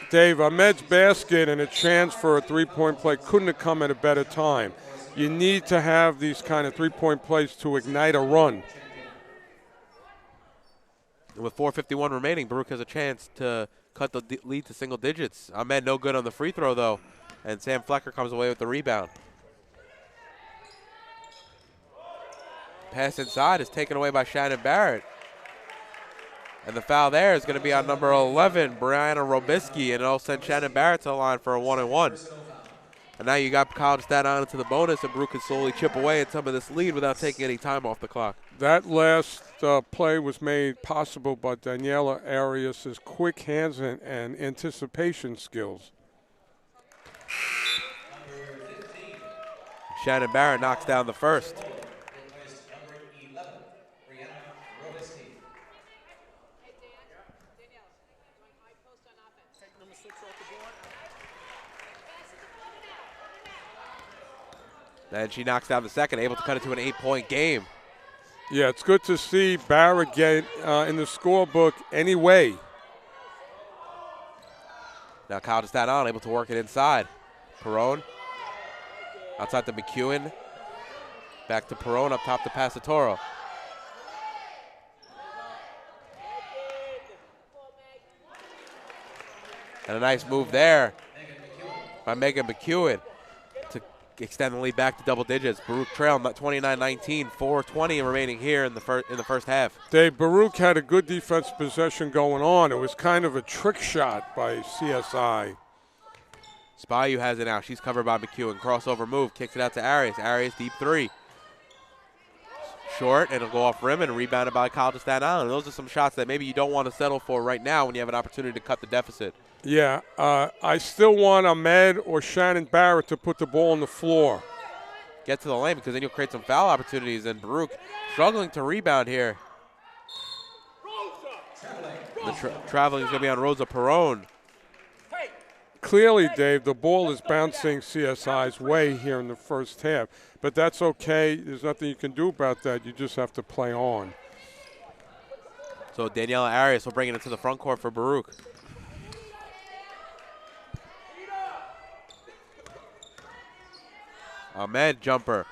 Speaker 2: Dave, Ahmed's basket and a chance for a three-point play couldn't have come at a better time. You need to have these kind of three-point plays to ignite a run.
Speaker 1: And with 4:51 remaining, Baruch has a chance to cut the lead to single digits. Ahmed no good on the free throw, though, and Sam Flecker comes away with the rebound. Pass inside is taken away by Shannon Barrett. And the foul there is going to be on number 11, Brianna Robisky, and it'll send Shannon Barrett to the line for a 1-and-1. And now you got College of Staten Island to the bonus, and Baruch can slowly chip away at some of this lead without taking any time off the clock.
Speaker 2: That last play was made possible by Daniela Arias' quick hands and anticipation skills.
Speaker 1: Shannon Barrett knocks down the first. And she knocks down the second, able to cut it to an 8-point game.
Speaker 2: Yeah, it's good to see Barrett get in the scorebook anyway.
Speaker 1: Now College of Staten Island able to work it inside. Perron outside to McEwen. Back to Perron, up top to Passatoro. And a nice move there by Megan McEwen to extend the lead back to double digits. Baruch trail 29-19, 4:20 remaining here in the first half.
Speaker 2: Dave, Baruch had a good defensive possession going on. It was kind of a trick shot by CSI.
Speaker 1: Spayu has it now. She's covered by McEwen. Crossover move, kicks it out to Arias. Arias deep three. Short, and it'll go off rim and rebounded by College of Staten Island. Those are some shots that maybe you don't want to settle for right now when you have an opportunity to cut the deficit.
Speaker 2: Yeah, I still want Ahmed or Shannon Barrett to put the ball on the floor.
Speaker 1: Get to the lane because then you'll create some foul opportunities. And Baruch struggling to rebound here. The traveling is going to be on Rosa Perone.
Speaker 2: Clearly, Dave, the ball is bouncing CSI's way here in the first half. But that's okay. There's nothing you can do about that. You just have to play on.
Speaker 1: So Daniela Arias will bring it into the front court for Baruch. Ahmed jumper.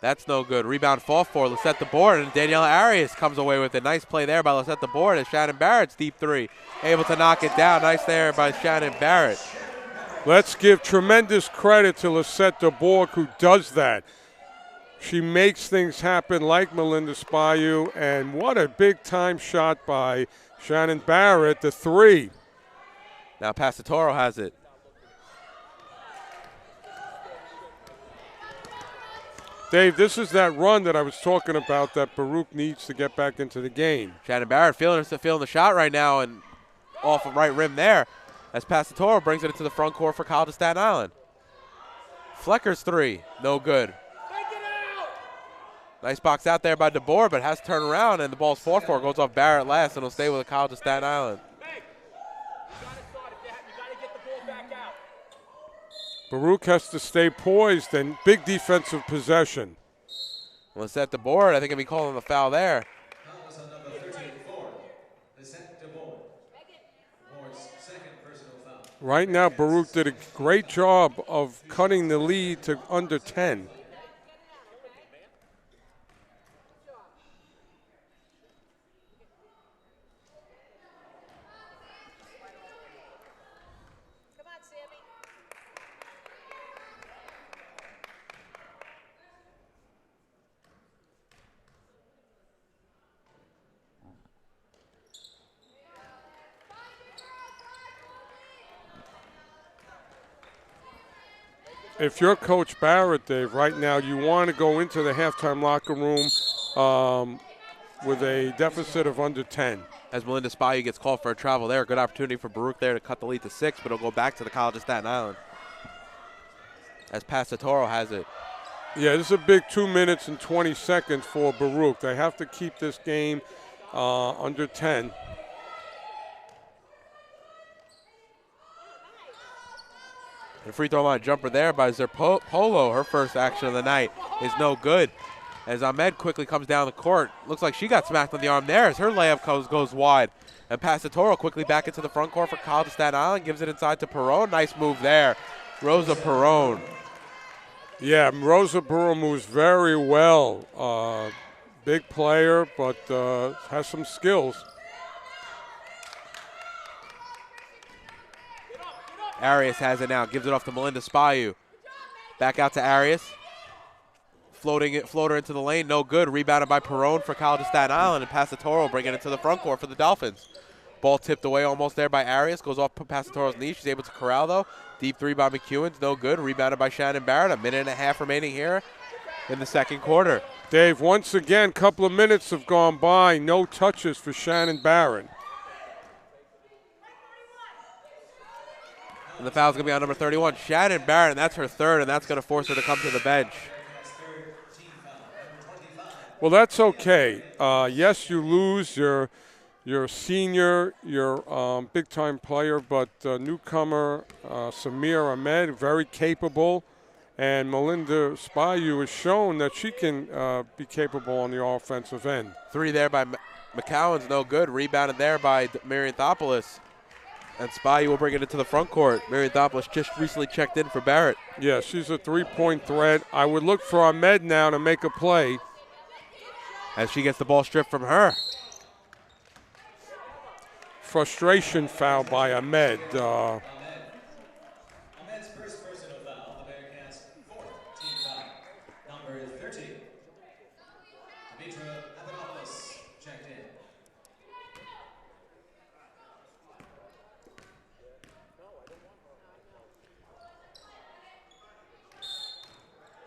Speaker 1: That's no good. Rebound fall for Lisette the board, and Daniela Arias comes away with it. Nice play there by Lisette the board as Shannon Barrett's deep three. Able to knock it down. Nice there by Shannon Barrett.
Speaker 2: Let's give tremendous credit to Lisette DeBourg, who does that. She makes things happen like Melinda Spayu, and what a big-time shot by Shannon Barrett, the three.
Speaker 1: Now Pasatoro has it.
Speaker 2: Dave, this is that run that I was talking about that Baruch needs to get back into the game.
Speaker 1: Shannon Barrett feeling the shot right now and off of right rim there as Pasatoro brings it into the front court for College of Staten Island. Flecker's three, no good. Nice box out there by DeBoer, but has to turn around, and the ball's 4-4. Goes off Barrett last, and will stay with the College of Staten Island.
Speaker 2: Baruch has to stay poised and big defensive possession.
Speaker 1: Let's set the board. I think he'll be calling the foul there.
Speaker 2: Right now, Baruch did a great job of cutting the lead to under 10. If you're Coach Barrett, Dave, right now you want to go into the halftime locker room with a deficit of under 10.
Speaker 1: As Melinda Spayu gets called for a travel there, good opportunity for Baruch there to cut the lead to 6, but it'll go back to the College of Staten Island. As Pasatoro has it.
Speaker 2: Yeah, this is a big 2 minutes and 20 seconds for Baruch. They have to keep this game under 10.
Speaker 1: The free throw line jumper there by Zerpolo. Her first action of the night is no good. As Ahmed quickly comes down the court. Looks like she got smacked on the arm there as her layup goes wide. And Pasatoro quickly back into the front court for College of Staten Island. Gives it inside to Perone. Nice move there. Rosa Perone.
Speaker 2: Yeah, Rosa Perone moves very well. Big player, but has some skills.
Speaker 1: Arias has it now. Gives it off to Melinda Spayu. Back out to Arias. Floater into the lane. No good. Rebounded by Perone for College of Staten Island. And Pasatoro bringing it to the front court for the Dolphins. Ball tipped away almost there by Arias. Goes off Pasatoro's knee. She's able to corral, though. Deep three by McEwen's. No good. Rebounded by Shannon Barrett. A minute and a half remaining here in the second quarter.
Speaker 2: Dave, once again, a couple of minutes have gone by. No touches for Shannon Barrett.
Speaker 1: And the foul's going to be on number 31, Shannon Barrett, and that's her third, and that's going to force her to come to the bench.
Speaker 2: Well, that's okay. Yes, you lose. You're a senior. You're a big-time player, but newcomer Samir Ahmed, very capable. And Melinda Spayu has shown that she can be capable on the offensive end.
Speaker 1: Three there by McCowan's no good. Rebounded there by Marianthopoulos. And Spayu will bring it into the front court. Marianthopoulos just recently checked in for Barrett.
Speaker 2: Yeah, she's a three-point threat. I would look for Ahmed now to make a play.
Speaker 1: As she gets the ball stripped from her.
Speaker 2: Frustration foul by Ahmed.
Speaker 3: Ahmed's first personal foul, the Bearcats' fourth team foul. Number 13, Dimitra Papadopoulos checked in.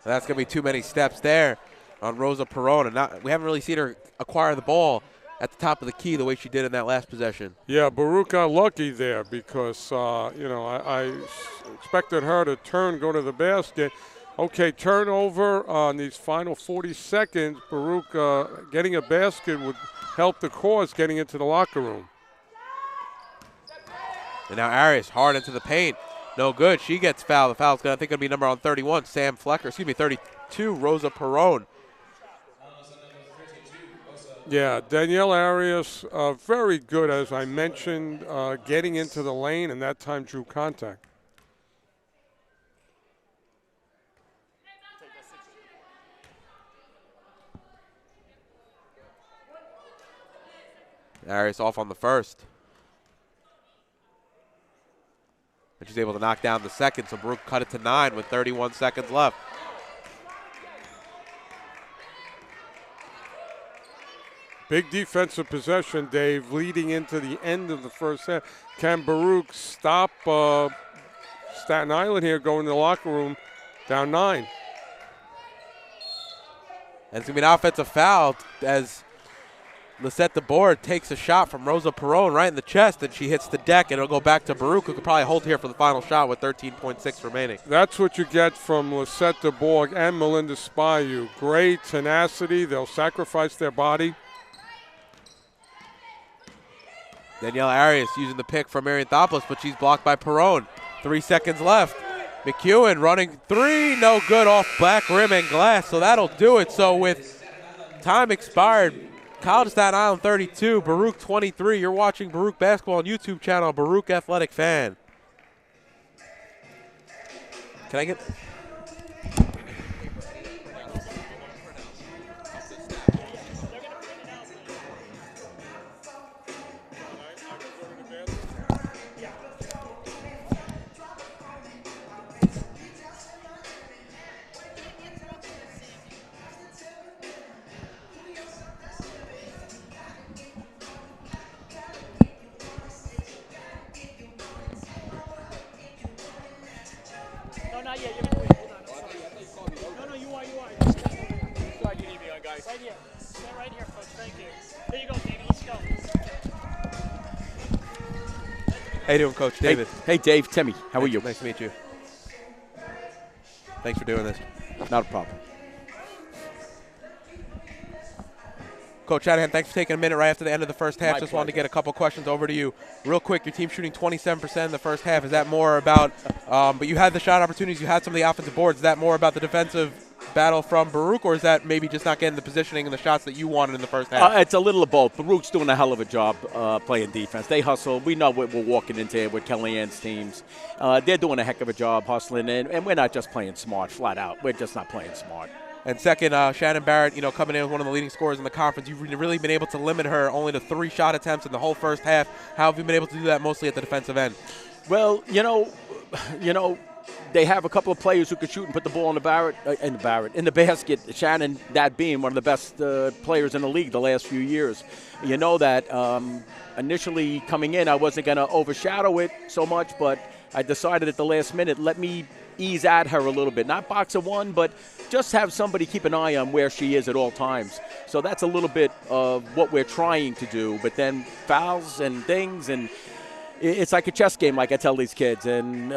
Speaker 1: So that's going to be too many steps there on Rosa Perone. And we haven't really seen her acquire the ball at the top of the key the way she did in that last possession.
Speaker 2: Yeah, Baruch got lucky there because, I expected her to go to the basket. Okay, turnover on these final 40 seconds. Baruch getting a basket would help the cause getting into the locker room.
Speaker 1: And now Arias hard into the paint. No good. She gets fouled. The foul's going to, I think, going to be number on 31, Sam Flecker. 32, Rosa Perone.
Speaker 2: Yeah, Danielle Arias, very good, as I mentioned, getting into the lane, and that time drew contact.
Speaker 1: Arias off on the first. And she's able to knock down the second, so Baruch cut it to 9 with 31 seconds left.
Speaker 2: Big defensive possession, Dave, leading into the end of the first half. Can Baruch stop Staten Island here going to the locker room down 9?
Speaker 1: And it's going to be an offensive foul as Lisette DeBoer takes a shot from Rosa Perone right in the chest, and she hits the deck, and it'll go back to Baruch, who could probably hold here for the final shot with 13.6 remaining.
Speaker 2: That's what you get from Lisette DeBoer and Melinda Spayu. Great tenacity. They'll sacrifice their body.
Speaker 1: Danielle Arias using the pick from Marianthopoulos, but she's blocked by Perone. 3 seconds left. McEwen running 3, no good, off back rim and glass, so that'll do it. So with time expired, College of Staten Island 32, Baruch 23. You're watching Baruch Basketball on YouTube channel, Baruch Athletic Fan. Can I get...
Speaker 5: Not yet. You're gonna wait. Hold on. No, you are. Right here. Stand right here, Coach. Thank you. There you go, David. Let's go.
Speaker 1: How you doing, Coach? David.
Speaker 6: Hey, Dave. Timmy. How are you?
Speaker 1: Nice to meet you. Thanks for doing this.
Speaker 6: Not a problem.
Speaker 1: Coach Shanahan, thanks for taking a minute right after the end of the first half.
Speaker 6: My
Speaker 1: Just wanted to
Speaker 6: pleasure.
Speaker 1: get a couple questions over to you. Real quick, your team shooting 27% in the first half. Is that more about, but you had the shot opportunities, you had some of the offensive boards. Is that more about the defensive battle from Baruch, or is that maybe just not getting the positioning and the shots that you wanted in the first half?
Speaker 6: It's a little of both. Baruch's doing a hell of a job playing defense. They hustle. We know what we're walking into here with Kellyanne's teams. They're doing a heck of a job hustling, and we're not just playing smart, flat out. We're just not playing smart.
Speaker 1: And second, Shannon Barrett, coming in as one of the leading scorers in the conference. You've really been able to limit her only to 3 shot attempts in the whole first half. How have you been able to do that mostly at the defensive end?
Speaker 6: Well, they have a couple of players who can shoot and put the ball in the basket. Shannon, that being one of the best players in the league the last few years. You know that initially coming in, I wasn't going to overshadow it so much, but I decided at the last minute, let me ease at her a little bit. Not box of one, but just have somebody keep an eye on where she is at all times. So that's a little bit of what we're trying to do. But then fouls and things, and it's like a chess game, like I tell these kids. And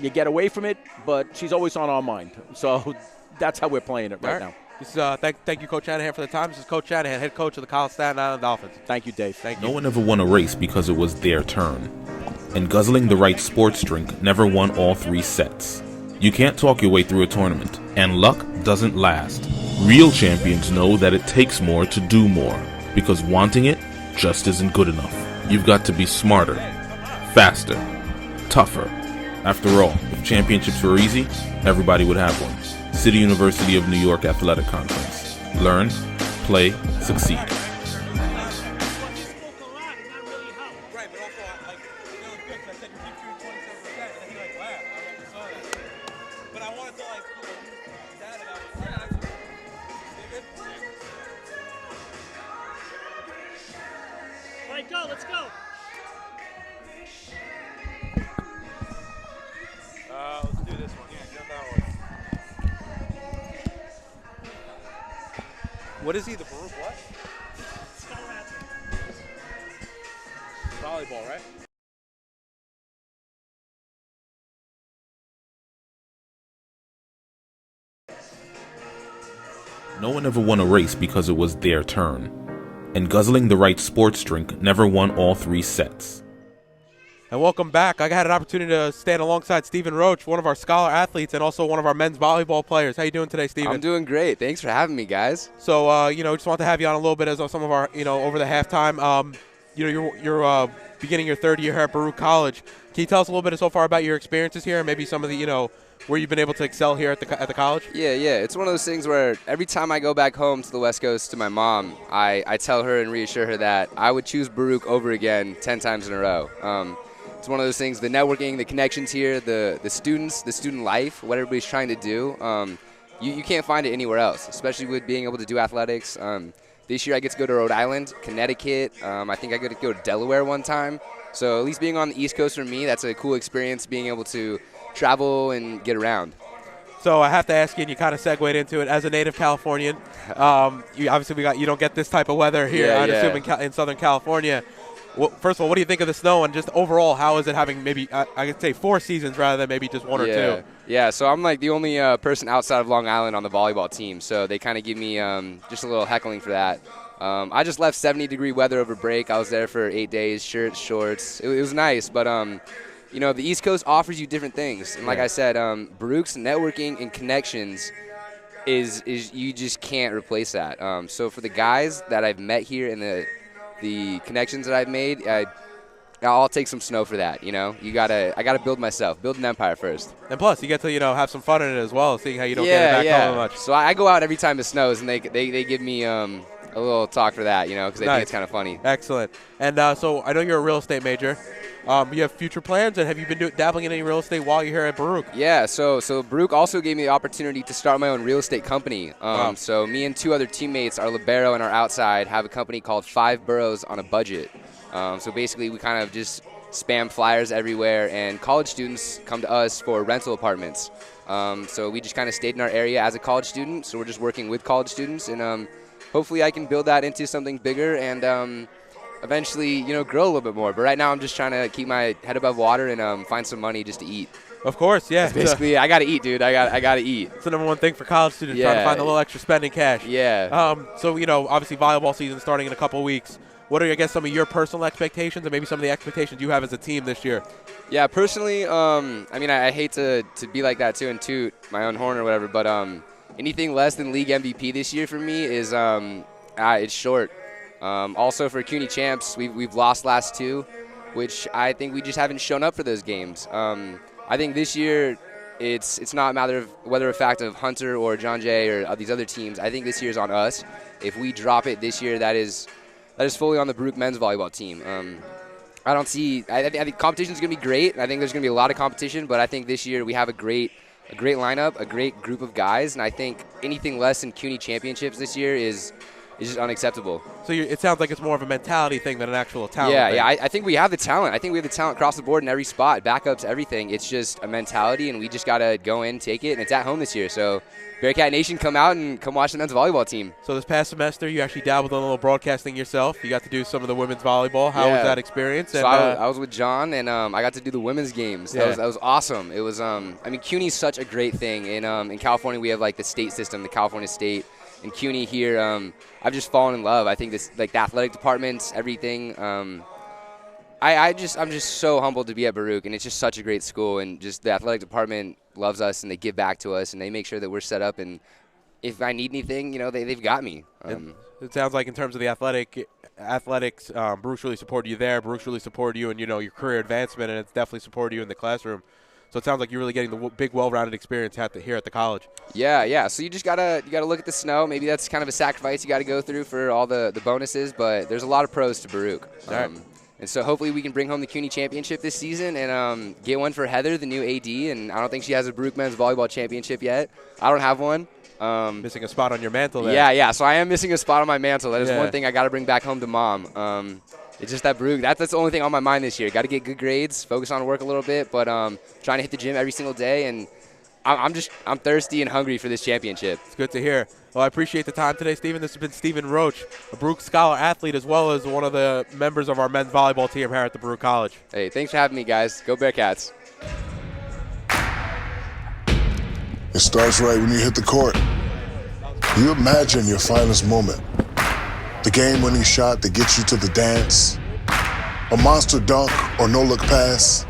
Speaker 6: you get away from it, but she's always on our mind. So that's how we're playing it right now.
Speaker 1: This is, thank you, Coach Shanahan, for the time. This is Coach Shanahan, head coach of the College of Staten Island Dolphins.
Speaker 6: Thank you, Dave.
Speaker 1: Thank you.
Speaker 4: No one ever won a race because it was their turn. And guzzling the right sports drink never won all 3 sets. You can't talk your way through a tournament, and luck doesn't last. Real champions know that it takes more to do more, because wanting it just isn't good enough. You've got to be smarter, faster, tougher. After all, if championships were easy, everybody would have one. City University of New York Athletic Conference. Learn, play, succeed.
Speaker 5: Let's go.
Speaker 1: Let's do this one. Yeah, get that one. What is he, the Baruch what?
Speaker 5: Skull Ratchet.
Speaker 6: volleyball, right?
Speaker 4: No one ever won a race because it was their turn, and guzzling the right sports drink never won all 3 sets.
Speaker 1: And welcome back. I had an opportunity to stand alongside Stephen Roach, one of our scholar athletes and also one of our men's volleyball players. How you doing today, Stephen?
Speaker 7: I'm doing great. Thanks for having me, guys.
Speaker 1: So, just want to have you on a little bit as some of our, over the halftime. You're beginning your 3rd year here at Baruch College. Can you tell us a little bit so far about your experiences here and maybe some of the, where you've been able to excel here at the college?
Speaker 7: Yeah. It's one of those things where every time I go back home to the West Coast to my mom, I tell her and reassure her that I would choose Baruch over again 10 times in a row. It's one of those things, the networking, the connections here, the students, the student life, what everybody's trying to do. You can't find it anywhere else, especially with being able to do athletics. This year I get to go to Rhode Island, Connecticut. I think I get to go to Delaware one time. So at least being on the East Coast for me, that's a cool experience, being able to travel and get around.
Speaker 1: So I have to ask you, and you kind of segued into it, as a native Californian, you don't get this type of weather here, I'd assume, in Southern California. Well, first of all, what do you think of the snow, and just overall, how is it having maybe, I could say 4 seasons rather than maybe just 1 or 2?
Speaker 7: Yeah, so I'm like the only person outside of Long Island on the volleyball team, so they kind of give me just a little heckling for that. I just left 70-degree weather over break. I was there for 8 days, shirts, shorts. It was nice, but the East Coast offers you different things. And like I said, Baruch's networking and connections is you just can't replace that. So for the guys that I've met here and the connections that I've made, I'll take some snow for that. I gotta build myself, build an empire first.
Speaker 1: And plus, you get to have some fun in it as well, seeing how you don't get it back home much.
Speaker 7: So I go out every time it snows, and they give me a little talk for that, because they think it's kind of funny.
Speaker 1: Excellent. And so I know you're a real estate major. You have future plans, and have you been dabbling in any real estate while you're here at Baruch?
Speaker 7: Yeah, so Baruch also gave me the opportunity to start my own real estate company. So me and 2 other teammates, our libero and our outside, have a company called 5 Boroughs on a Budget. So basically we kind of just spam flyers everywhere, and college students come to us for rental apartments. So we just kind of stayed in our area as a college student, so we're just working with college students, and hopefully I can build that into something bigger and eventually, grow a little bit more. But right now I'm just trying to keep my head above water and find some money just to eat.
Speaker 1: Of course, yeah.
Speaker 7: Basically, I got to eat, dude. I got to eat.
Speaker 1: It's the number one thing for college students, trying to find a little extra spending cash.
Speaker 7: Yeah.
Speaker 1: So, obviously volleyball season starting in a couple of weeks. What are, I guess, some of your personal expectations and maybe some of the expectations you have as a team this year?
Speaker 7: Yeah, personally, I hate to be like that too and toot my own horn or whatever, but anything less than league MVP this year for me is it's short. Also for CUNY champs, we've lost last 2, which I think we just haven't shown up for those games. I think this year it's not a matter of whether a fact of Hunter or John Jay or these other teams. I think this year's on us. If we drop it this year, that is fully on the Baruch men's volleyball team. I think competition's going to be great. I think there's going to be a lot of competition, but I think this year we have a great lineup, a great group of guys, and I think anything less than CUNY championships this year is just unacceptable.
Speaker 1: So it sounds like it's more of a mentality thing than an actual talent thing.
Speaker 7: Yeah, I think we have the talent. I think we have the talent across the board in every spot, backups, everything. It's just a mentality, and we just got to go in, take it, and it's at home this year. So Bearcat Nation, come out and come watch the men's volleyball team.
Speaker 1: So this past semester, you actually dabbled in a little broadcasting yourself. You got to do some of the women's volleyball. How was that experience?
Speaker 7: So I was with John, and I got to do the women's games. That was awesome. It was, CUNY's such a great thing. In California, we have like the state system, the California State. And CUNY here, I've just fallen in love. I think this, like the athletic departments, everything. I'm just so humbled to be at Baruch, and it's just such a great school. And just the athletic department loves us, and they give back to us, and they make sure that we're set up. And if I need anything, they've got me.
Speaker 1: It sounds like in terms of the athletics, Baruch really supported you there. Baruch really supported you in your career advancement, and it's definitely supported you in the classroom. So it sounds like you're really getting the big, well-rounded experience here at the college.
Speaker 7: Yeah. So you just gotta look at the snow. Maybe that's kind of a sacrifice you got to go through for all the bonuses, but there's a lot of pros to Baruch. And so hopefully we can bring home the CUNY championship this season and get one for Heather, the new AD. And I don't think she has a Baruch men's volleyball championship yet. I don't have one.
Speaker 1: Missing a spot on your mantle there.
Speaker 7: Yeah. So I am missing a spot on my mantle. That is one thing I got to bring back home to mom. It's just that Baruch, that's the only thing on my mind this year. Got to get good grades, focus on work a little bit, but trying to hit the gym every single day. And I'm thirsty and hungry for this championship.
Speaker 1: It's good to hear. Well, I appreciate the time today, Stephen. This has been Stephen Roach, a Baruch Scholar athlete, as well as one of the members of our men's volleyball team here at the Baruch College.
Speaker 7: Hey, thanks for having me, guys. Go Bearcats.
Speaker 8: It starts right when you hit the court. You imagine your finest moment. The game-winning shot that gets you to the dance, a monster dunk or no-look pass,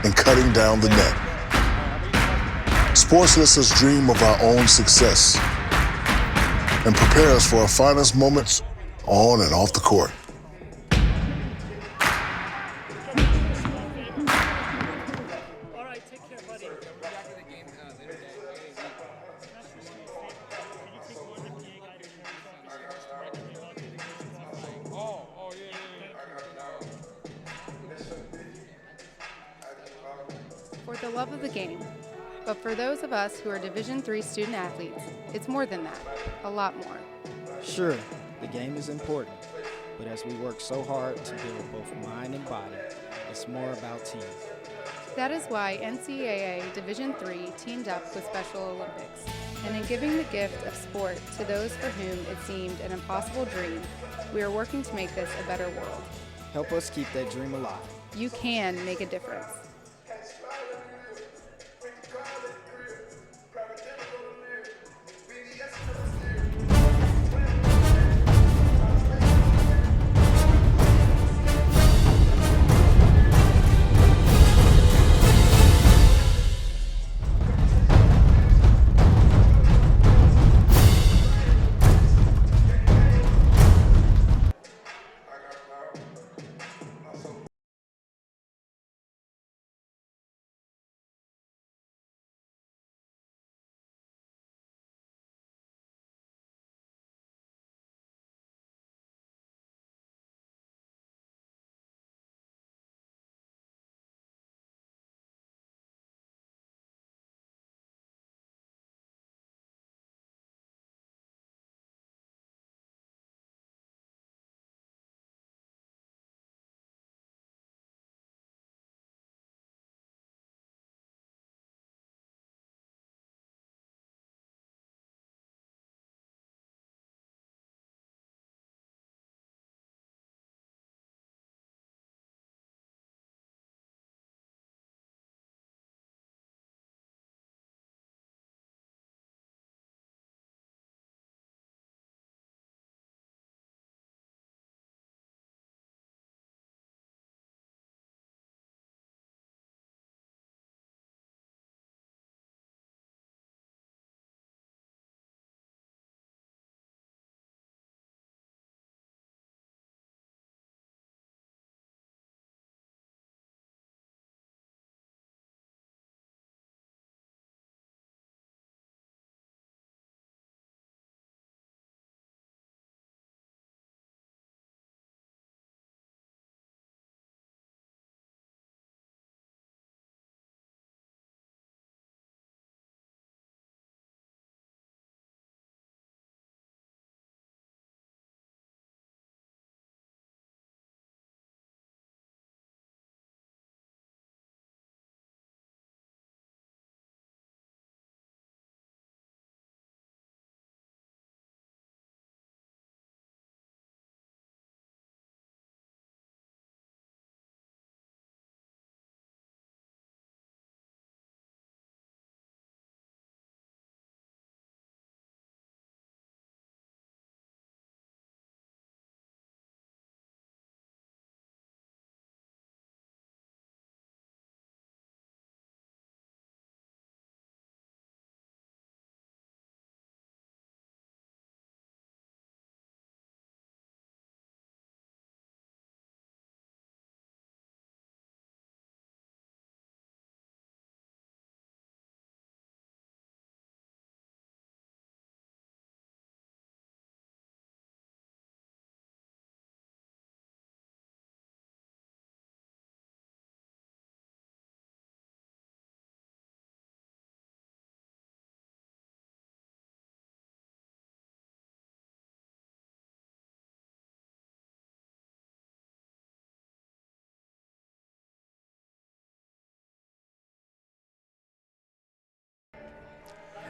Speaker 8: and cutting down the net. Sports lets us dream of our own success and prepare us for our finest moments on and off the court.
Speaker 5: All right, take care, buddy.
Speaker 9: For the love of the game. But for those of us who are Division III student athletes, it's more than that, a lot more.
Speaker 10: Sure, the game is important, but as we work so hard to build both mind and body, it's more about team.
Speaker 9: That is why NCAA Division III teamed up with Special Olympics. And in giving the gift of sport to those for whom it seemed an impossible dream, we are working to make this a better world.
Speaker 10: Help us keep that dream alive.
Speaker 9: You can make a difference.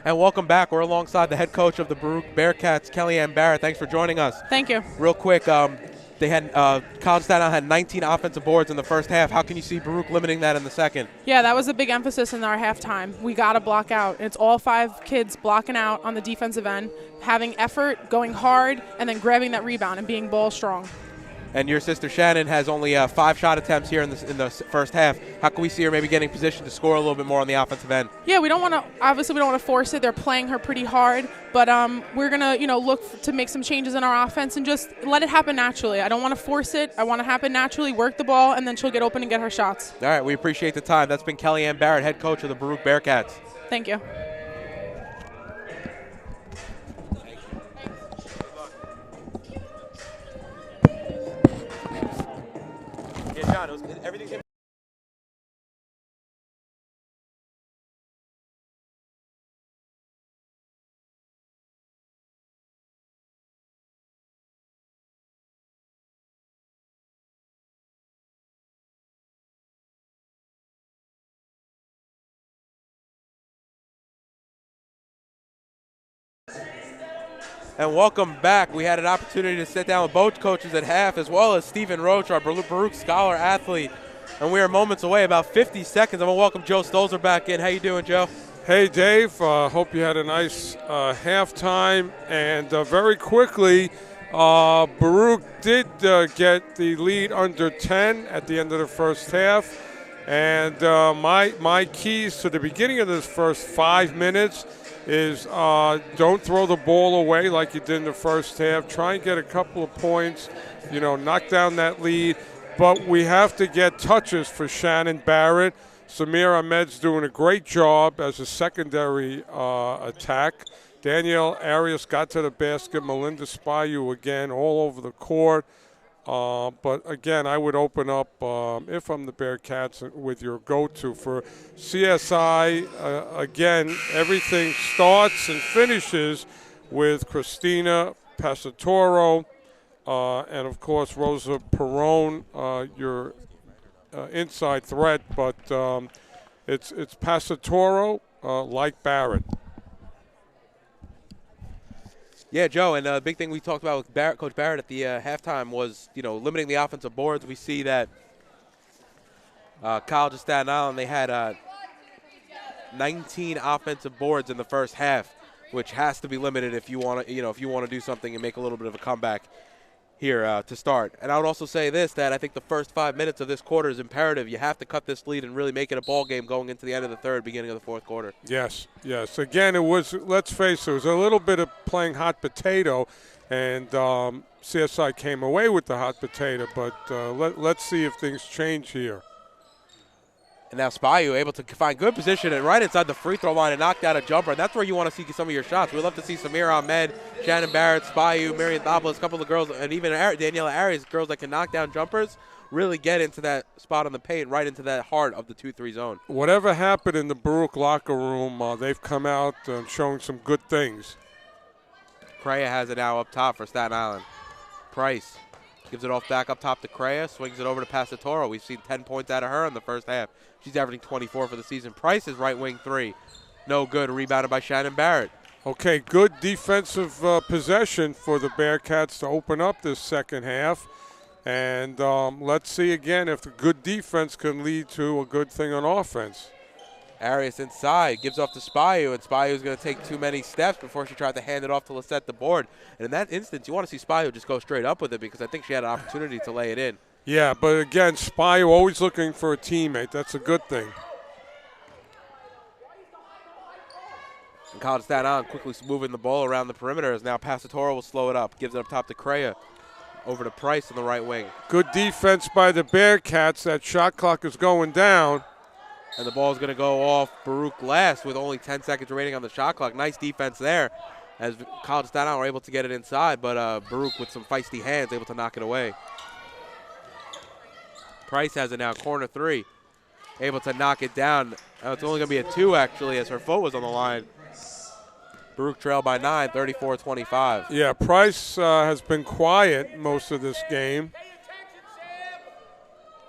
Speaker 1: And welcome back. We're alongside the head coach of the Baruch Bearcats, Kellyanne Barrett. Thanks for joining us.
Speaker 11: Thank you.
Speaker 1: Real quick, they had College of Staten Island had 19 offensive boards in the first half. How can you see Baruch limiting that in the second?
Speaker 11: Yeah, that was a big emphasis in our halftime. We got to block out. It's all 5 kids blocking out on the defensive end, having effort, going hard, and then grabbing that rebound and being ball strong.
Speaker 1: And your sister Shannon has only 5 shot attempts here in the first half. How can we see her maybe getting positioned to score a little bit more on the offensive end?
Speaker 11: Yeah, we don't want to force it. They're playing her pretty hard, but we're gonna look to make some changes in our offense and just let it happen naturally. I don't want to force it. I want to happen naturally. Work the ball, and then she'll get open and get her shots.
Speaker 1: All right, we appreciate the time. That's been Kellyanne Barrett, head coach of the Baruch Bearcats.
Speaker 11: Thank you.
Speaker 1: Yeah, John, everything's in. And welcome back. We had an opportunity to sit down with both coaches at half, as well as Stephen Roach, our Baruch Scholar athlete. And we are moments away, about 50 seconds. I'm going to welcome Joe Stolzer back in. How you doing, Joe?
Speaker 2: Hey, Dave. Hope you had a nice halftime. And very quickly, Baruch did get the lead under 10 at the end of the first half. And my keys to the beginning of this first 5 minutes is don't throw the ball away like you did in the first half. Try and get a couple of points, knock down that lead. But we have to get touches for Shannon Barrett. Samir Ahmed's doing a great job as a secondary attack. Danielle Arias got to the basket. Melinda Spayu again all over the court. But again, I would open up, if I'm the Bearcats, with your go-to for CSI. Again, everything starts and finishes with Christina Passatoro and, of course, Rosa Perone, your inside threat. But it's Passatoro like Barrett.
Speaker 1: Yeah, Joe, and the big thing we talked about with Coach Barrett at the halftime was, limiting the offensive boards. We see that College of Staten Island, they had 19 offensive boards in the first half, which has to be limited if you want to, if you want to do something and make a little bit of a comeback here to start. And I would also say this, that I think the first 5 minutes of this quarter is imperative. You have to cut this lead and really make it a ball game going into the end of the third, beginning of the fourth quarter.
Speaker 2: Yes. Again, it was, let's face it, it was a little bit of playing hot potato, and CSI came away with the hot potato, but let's see if things change here.
Speaker 1: And now Spayu able to find good position and right inside the free throw line and knock down a jumper. And that's where you want to see some of your shots. We'd love to see Samir Ahmed, Shannon Barrett, Spayu, Marian Thopoulos, a couple of girls, and even Daniela Arias, girls that can knock down jumpers, really get into that spot on the paint, right into that heart of the 2-3 zone.
Speaker 2: Whatever happened in the Baruch locker room, they've come out and shown some good things.
Speaker 1: Crea has it now up top for Staten Island. Price gives it off back up top to Crea, swings it over to Passatoro. We've seen 10 points out of her in the first half. She's averaging 24 for the season. Price is right wing 3. No good. Rebounded by Shannon Barrett.
Speaker 2: Okay, good defensive possession for the Bearcats to open up this second half. And let's see again if the good defense can lead to a good thing on offense.
Speaker 1: Arias inside, gives off to Spayu, and Spayu is going to take too many steps before she tried to hand it off to Lisette the board. And in that instance, you want to see Spayu just go straight up with it because I think she had an opportunity to lay it in.
Speaker 2: Yeah, but again, Spayu always looking for a teammate. That's a good thing.
Speaker 1: And College of Staten Island quickly moving the ball around the perimeter as now Passatoro will slow it up. Gives it up top to Crea. Over to Price on the right wing.
Speaker 2: Good defense by the Bearcats. That shot clock is going down.
Speaker 1: And the ball is going to go off Baruch last with only 10 seconds remaining on the shot clock. Nice defense there as College of Staten Island were able to get it inside, but Baruch with some feisty hands able to knock it away. Price has it now, corner 3. Able to knock it down. It's only going to be a 2 actually as her foot was on the line. Baruch trailed by 9, 34-25.
Speaker 2: Yeah, Price has been quiet most of this game.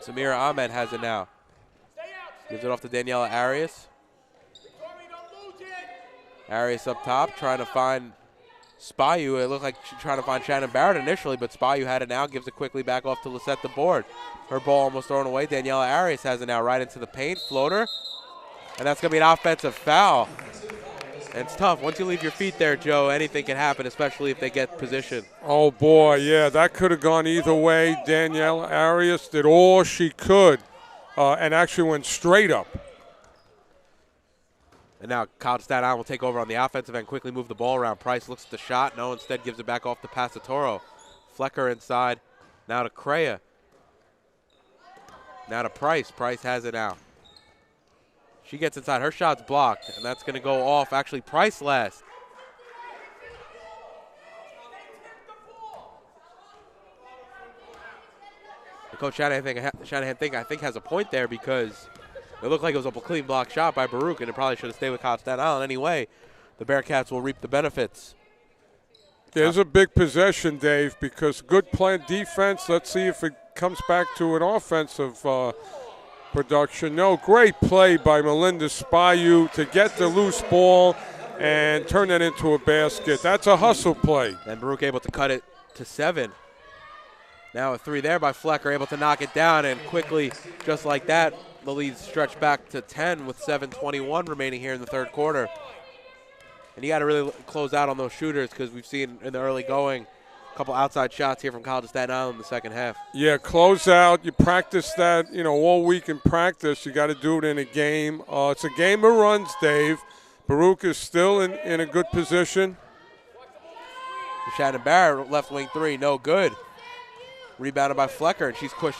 Speaker 1: Samira Ahmed has it now. Gives it off to Daniela Arias. Arias up top trying to find Spayu. It looked like she's trying to find Shannon Barrett initially, but Spayu had it now, gives it quickly back off to Lisette the board. Her ball almost thrown away. Daniela Arias has it now right into the paint. Floater. And that's going to be an offensive foul. And it's tough. Once you leave your feet there, Joe, anything can happen, especially if they get position.
Speaker 2: Oh, boy, yeah, that could have gone either way. Danielle Arias did all she could and actually went straight up.
Speaker 1: And now College of Staten Island will take over on the offensive end, quickly move the ball around. Price looks at the shot. No, instead gives it back off to Passatoro. Flecker inside. Now to Crea. Now to Price. Price has it now. She gets inside. Her shot's blocked, and that's going to go off. Actually, Price last. And Coach Shanahan has a point there because it looked like it was a clean block shot by Baruch, and it probably should have stayed with College of Staten Island anyway. The Bearcats will reap the benefits.
Speaker 2: There's a big possession, Dave, because good plant defense. Let's see if it comes back to an offensive production. No, great play by Melinda Spayu to get the loose ball and turn that into a basket. That's a hustle play.
Speaker 1: And Baruch able to cut it to 7. Now a 3 there by Flecker, able to knock it down, and quickly, just like that, the lead stretched back to 10 with 7:21 remaining here in the third quarter. And you got to really close out on those shooters because we've seen in the early going a couple outside shots here from College of Staten Island in the second half.
Speaker 2: Yeah, close out. You practice that, all week in practice. You got to do it in a game. It's a game of runs, Dave. Baruch is still in a good position.
Speaker 1: Shannon Barrett, left wing 3, no good. Rebounded by Flecker, and she's quick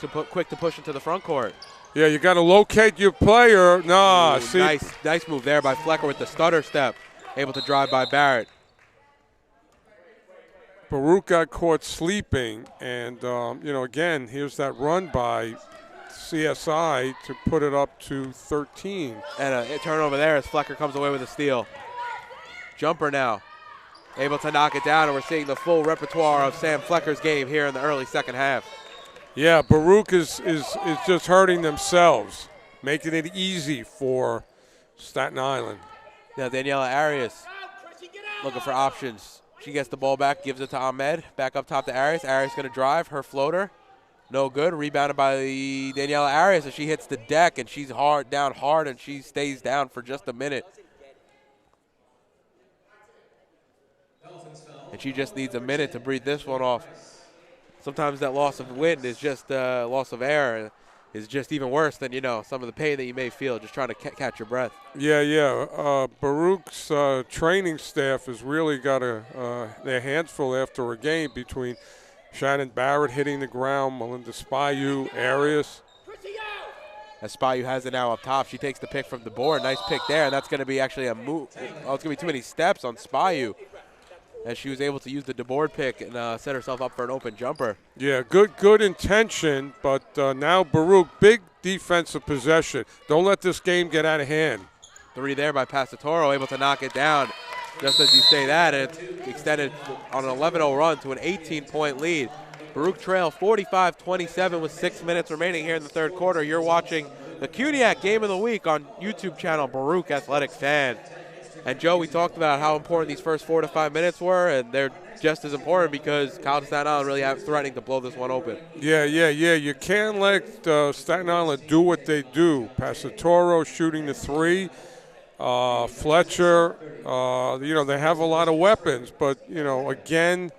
Speaker 1: to push into the front court.
Speaker 2: Yeah, you got to locate your player. Nah, see.
Speaker 1: Nice move there by Flecker with the stutter step. Able to drive by Barrett.
Speaker 2: Baruch got caught sleeping, and, again, here's that run by CSI to put it up to 13.
Speaker 1: And a turnover there as Flecker comes away with a steal. Jumper now. Able to knock it down, and we're seeing the full repertoire of Sam Flecker's game here in the early second half.
Speaker 2: Yeah, Baruch is just hurting themselves, making it easy for Staten Island.
Speaker 1: Now Daniela Arias looking for options. She gets the ball back, gives it to Ahmed. Back up top to Arias. Arias going to drive. Her floater, no good. Rebounded by Daniela Arias as she hits the deck, and she's down hard, and she stays down for just a minute. And she just needs a minute to breathe this one off. Sometimes that loss of wind is just loss of air. Is just even worse than, some of the pain that you may feel just trying to catch your breath.
Speaker 2: Yeah. Baruch's training staff has really got their hands full after a game between Shannon Barrett hitting the ground, Melinda Spayu, Arias.
Speaker 1: As Spayu has it now up top, she takes the pick from the board. Nice pick there, and that's going to be actually a move. Oh, it's going to be too many steps on Spayu, as she was able to use the board pick and set herself up for an open jumper.
Speaker 2: Yeah, good intention, but now Baruch, big defensive possession. Don't let this game get out of hand.
Speaker 1: 3 there by Passatoro, able to knock it down. Just as you say that, and it's extended on an 11-0 run to an 18-point lead. Baruch trail 45-27 with 6 minutes remaining here in the third quarter. You're watching the CUNYAC Game of the Week on YouTube channel Baruch Athletic Fan. And, Joe, we talked about how important these first 4 to 5 minutes were, and they're just as important because College of Staten Island really threatening to blow this one open.
Speaker 2: Yeah. You can't let Staten Island do what they do. Passatoro shooting the 3. Fletcher, they have a lot of weapons, but, again,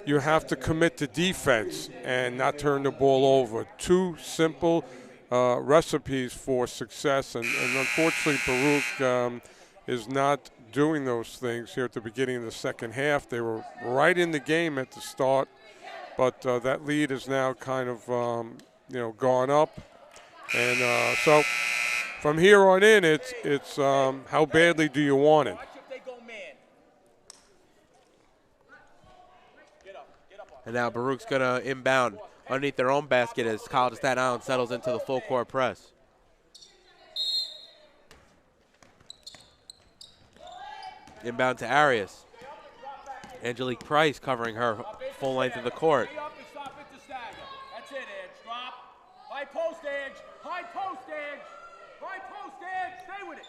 Speaker 2: you have to commit to defense and not turn the ball over. 2 simple recipes for success, and unfortunately Baruch is not doing those things here at the beginning of the second half. They were right in the game at the start, but that lead is now kind of, gone up. And so from here on in, it's how badly do you want it?
Speaker 1: And now Baruch's going to inbound underneath their own basket as College of Staten Island settles into the full court press. Inbound to Arias. Angelique Price covering her full length of the court.
Speaker 12: That's it, Edge. Drop. High post, Edge. High post, Edge. High post, Edge. Stay with it.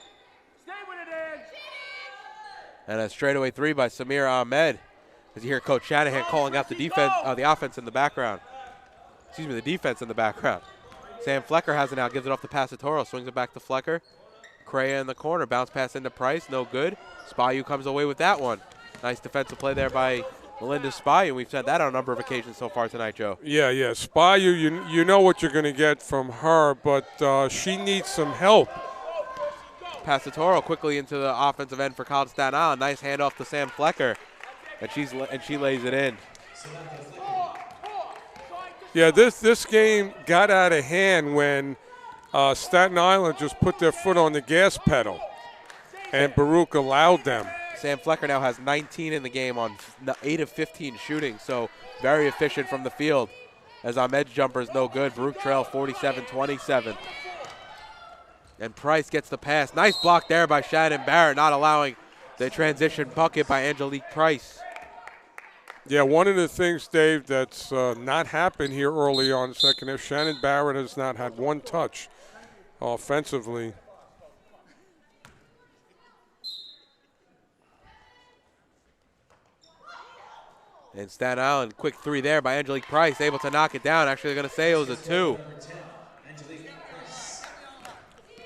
Speaker 12: Stay with it, Edge.
Speaker 1: And a straightaway three by Samir Ahmed. As you hear Coach Shanahan calling out the defense, the offense in the background. Excuse me, the defense in the background. Sam Flecker has it now, gives it off to Passatoro, swings it back to Flecker. Correa in the corner, bounce pass into Price, no good. Spayu comes away with that one. Nice defensive play there by Melinda Spayu. We've said that on a number of occasions so far tonight, Joe.
Speaker 2: Yeah. Spayu, you know what you're going to get from her, but she needs some help.
Speaker 1: Passatoro quickly into the offensive end for College of Staten Island. Nice handoff to Sam Flecker, and she lays it in.
Speaker 2: Yeah, this game got out of hand when Staten Island just put their foot on the gas pedal, and Baruch allowed them.
Speaker 1: Sam Flecker now has 19 in the game on 8 of 15 shooting, so very efficient from the field. As Ahmed's jumper is no good. Baruch trail 47-27. And Price gets the pass. Nice block there by Shannon Barrett, not allowing the transition bucket by Angelique Price.
Speaker 2: Yeah, one of the things, Dave, that's not happened here early on in the second half, Shannon Barrett has not had one touch offensively.
Speaker 1: And Staten Island, quick three there by Angelique Price, able to knock it down. Actually, they're going to say it was a two.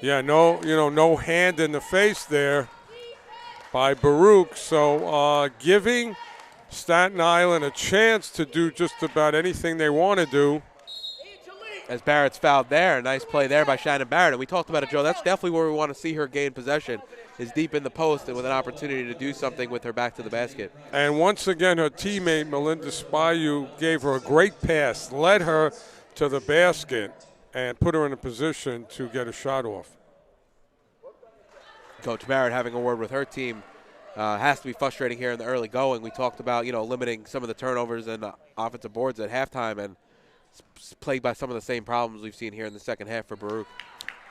Speaker 2: Yeah, no hand in the face there by Baruch. So giving Staten Island a chance to do just about anything they want to do.
Speaker 1: As Barrett's fouled there. Nice play there by Shannon Barrett. And we talked about it, Joe. That's definitely where we want to see her gain possession, is deep in the post and with an opportunity to do something with her back to the basket.
Speaker 2: And once again, her teammate, Melinda Spayu, gave her a great pass, led her to the basket, and put her in a position to get a shot off.
Speaker 1: Coach Barrett having a word with her team. Has to be frustrating here in the early going. We talked about, limiting some of the turnovers and offensive boards at halftime, and it's plagued by some of the same problems we've seen here in the second half for Baruch.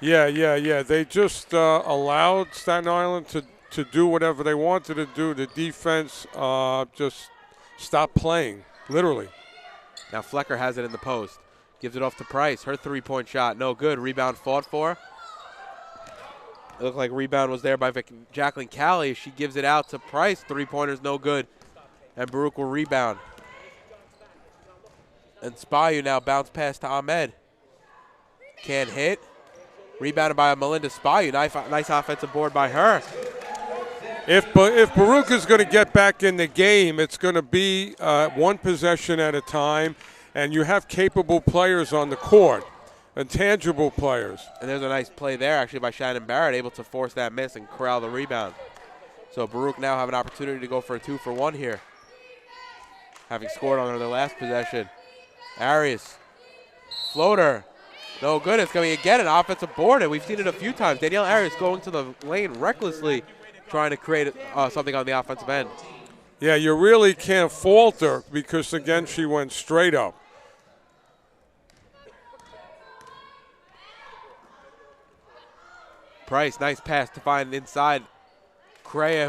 Speaker 2: Yeah. They just allowed Staten Island to do whatever they wanted to do. The defense just stopped playing, literally.
Speaker 1: Now Flecker has it in the post. Gives it off to Price. Her three-point shot, no good. Rebound fought for. It looked like rebound was there by Jacqueline Callie. She gives it out to Price. Three-pointer's no good. And Baruch will rebound. And Spayu now bounce pass to Ahmed. Can't hit. Rebounded by Melinda Spayu. Nice offensive board by her.
Speaker 2: If Baruch is going to get back in the game, it's going to be one possession at a time, and you have capable players on the court, intangible players.
Speaker 1: And there's a nice play there, actually, by Shannon Barrett, able to force that miss and corral the rebound. So Baruch now have an opportunity to go for a 2-for-1 here, having scored on their last possession. Arias, floater, no good. It's going to be again an offensive board, and we've seen it a few times. Danielle Arias going to the lane recklessly, trying to create something on the offensive end.
Speaker 2: Yeah, you really can't fault her because, again, she went straight up.
Speaker 1: Price, nice pass to find inside. Correa,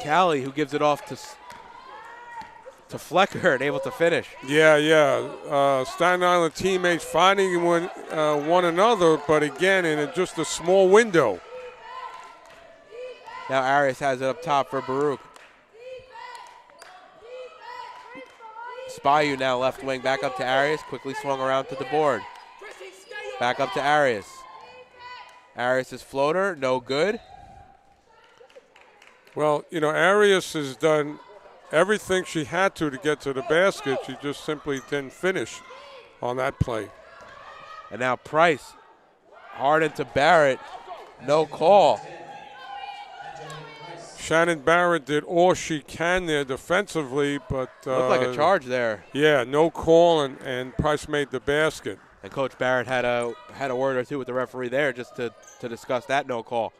Speaker 1: Callie, who gives it off to Flecker and able to finish.
Speaker 2: Yeah. Staten Island teammates finding one another, but again, in just a small window.
Speaker 1: Now Arias has it up top for Baruch. Spayu now left wing, back up to Arias, quickly swung around to the board. Back up to Arias. Arias' floater, no good.
Speaker 2: Well, Arias has done everything she had to get to the basket. She just simply didn't finish on that play.
Speaker 1: And now Price, hard into Barrett, no call.
Speaker 2: Shannon Barrett did all she can there defensively, but
Speaker 1: looked like a charge there.
Speaker 2: Yeah, no call, and Price made the basket.
Speaker 1: And Coach Barrett had a word or two with the referee there just to discuss that no call.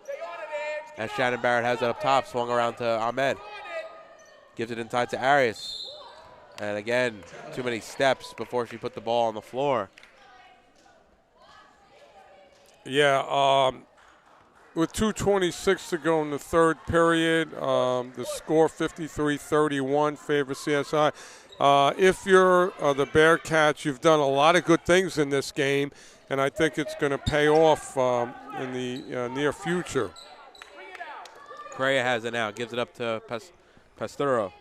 Speaker 1: As Shannon Barrett has it up top, swung around to Ahmed. Gives it inside to Arias. And again, too many steps before she put the ball on the floor.
Speaker 2: Yeah, with 2:26 to go in the third period, the score 53-31 favors CSI. If you're the Bearcats, you've done a lot of good things in this game, and I think it's going to pay off in the near future.
Speaker 1: Correa has it now. Gives it up to Pasatoro,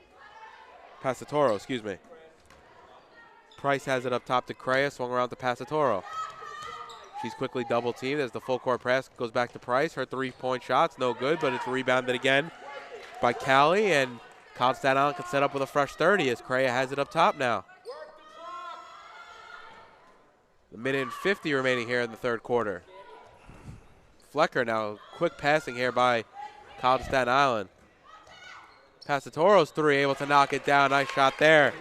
Speaker 1: excuse me. Price has it up top to Correa. Swung around to Pasatoro. She's quickly double teamed as the full court press goes back to Price. Her 3-point shot's no good, but it's rebounded again by Callie, and College of Staten Island can set up with a fresh 30 as Correa has it up top now. A minute and 50 remaining here in the third quarter. Flecker now, quick passing here by College of Staten Island. Pasatoro's three, able to knock it down. Nice shot there.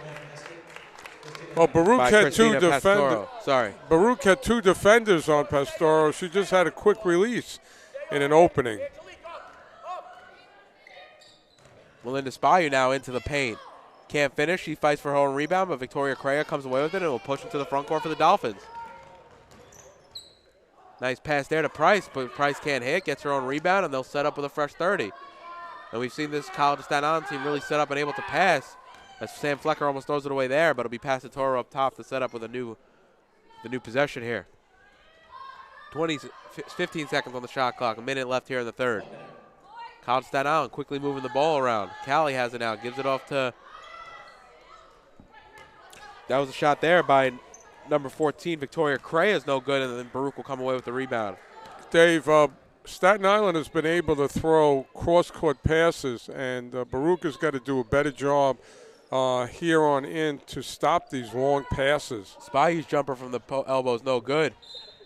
Speaker 2: Well, Baruch had two
Speaker 1: defenders. Sorry.
Speaker 2: Baruch had two defenders on Pastoro. She just had a quick release in an opening.
Speaker 1: Melinda Spayu now into the paint. Can't finish. She fights for her own rebound, but Victoria Correa comes away with it and will push it to the front court for the Dolphins. Nice pass there to Price, but Price can't hit. Gets her own rebound, and they'll set up with a fresh 30. And we've seen this College of Staten Island team really set up and able to pass. As Sam Flecker almost throws it away there, but it'll be Pasatoro up top to set up with the new possession here. 15 seconds on the shot clock. A minute left here in the third. College of Staten Island quickly moving the ball around. Callie has it now. Gives it off to. That was a shot there by number 14, Victoria Correa is no good, and then Baruch will come away with the rebound.
Speaker 2: Dave, Staten Island has been able to throw cross-court passes, and Baruch has got to do a better job here on in to stop these long passes.
Speaker 1: Spyu's jumper from the elbow is no good.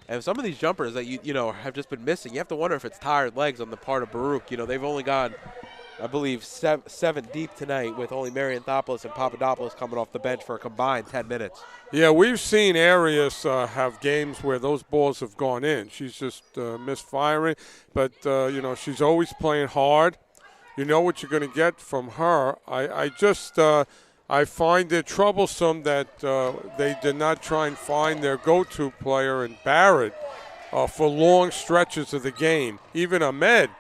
Speaker 1: And some of these jumpers that you know have just been missing, you have to wonder if it's tired legs on the part of Baruch. You know, they've only gone, I believe, seven deep tonight with only Marianthopoulos and Papadopoulos coming off the bench for a combined 10 minutes.
Speaker 2: Yeah, we've seen Arias have games where those balls have gone in. She's just misfiring, but, you know, she's always playing hard. You know what you're going to get from her. I find it troublesome that they did not try and find their go-to player in Barrett for long stretches of the game. Even Ahmed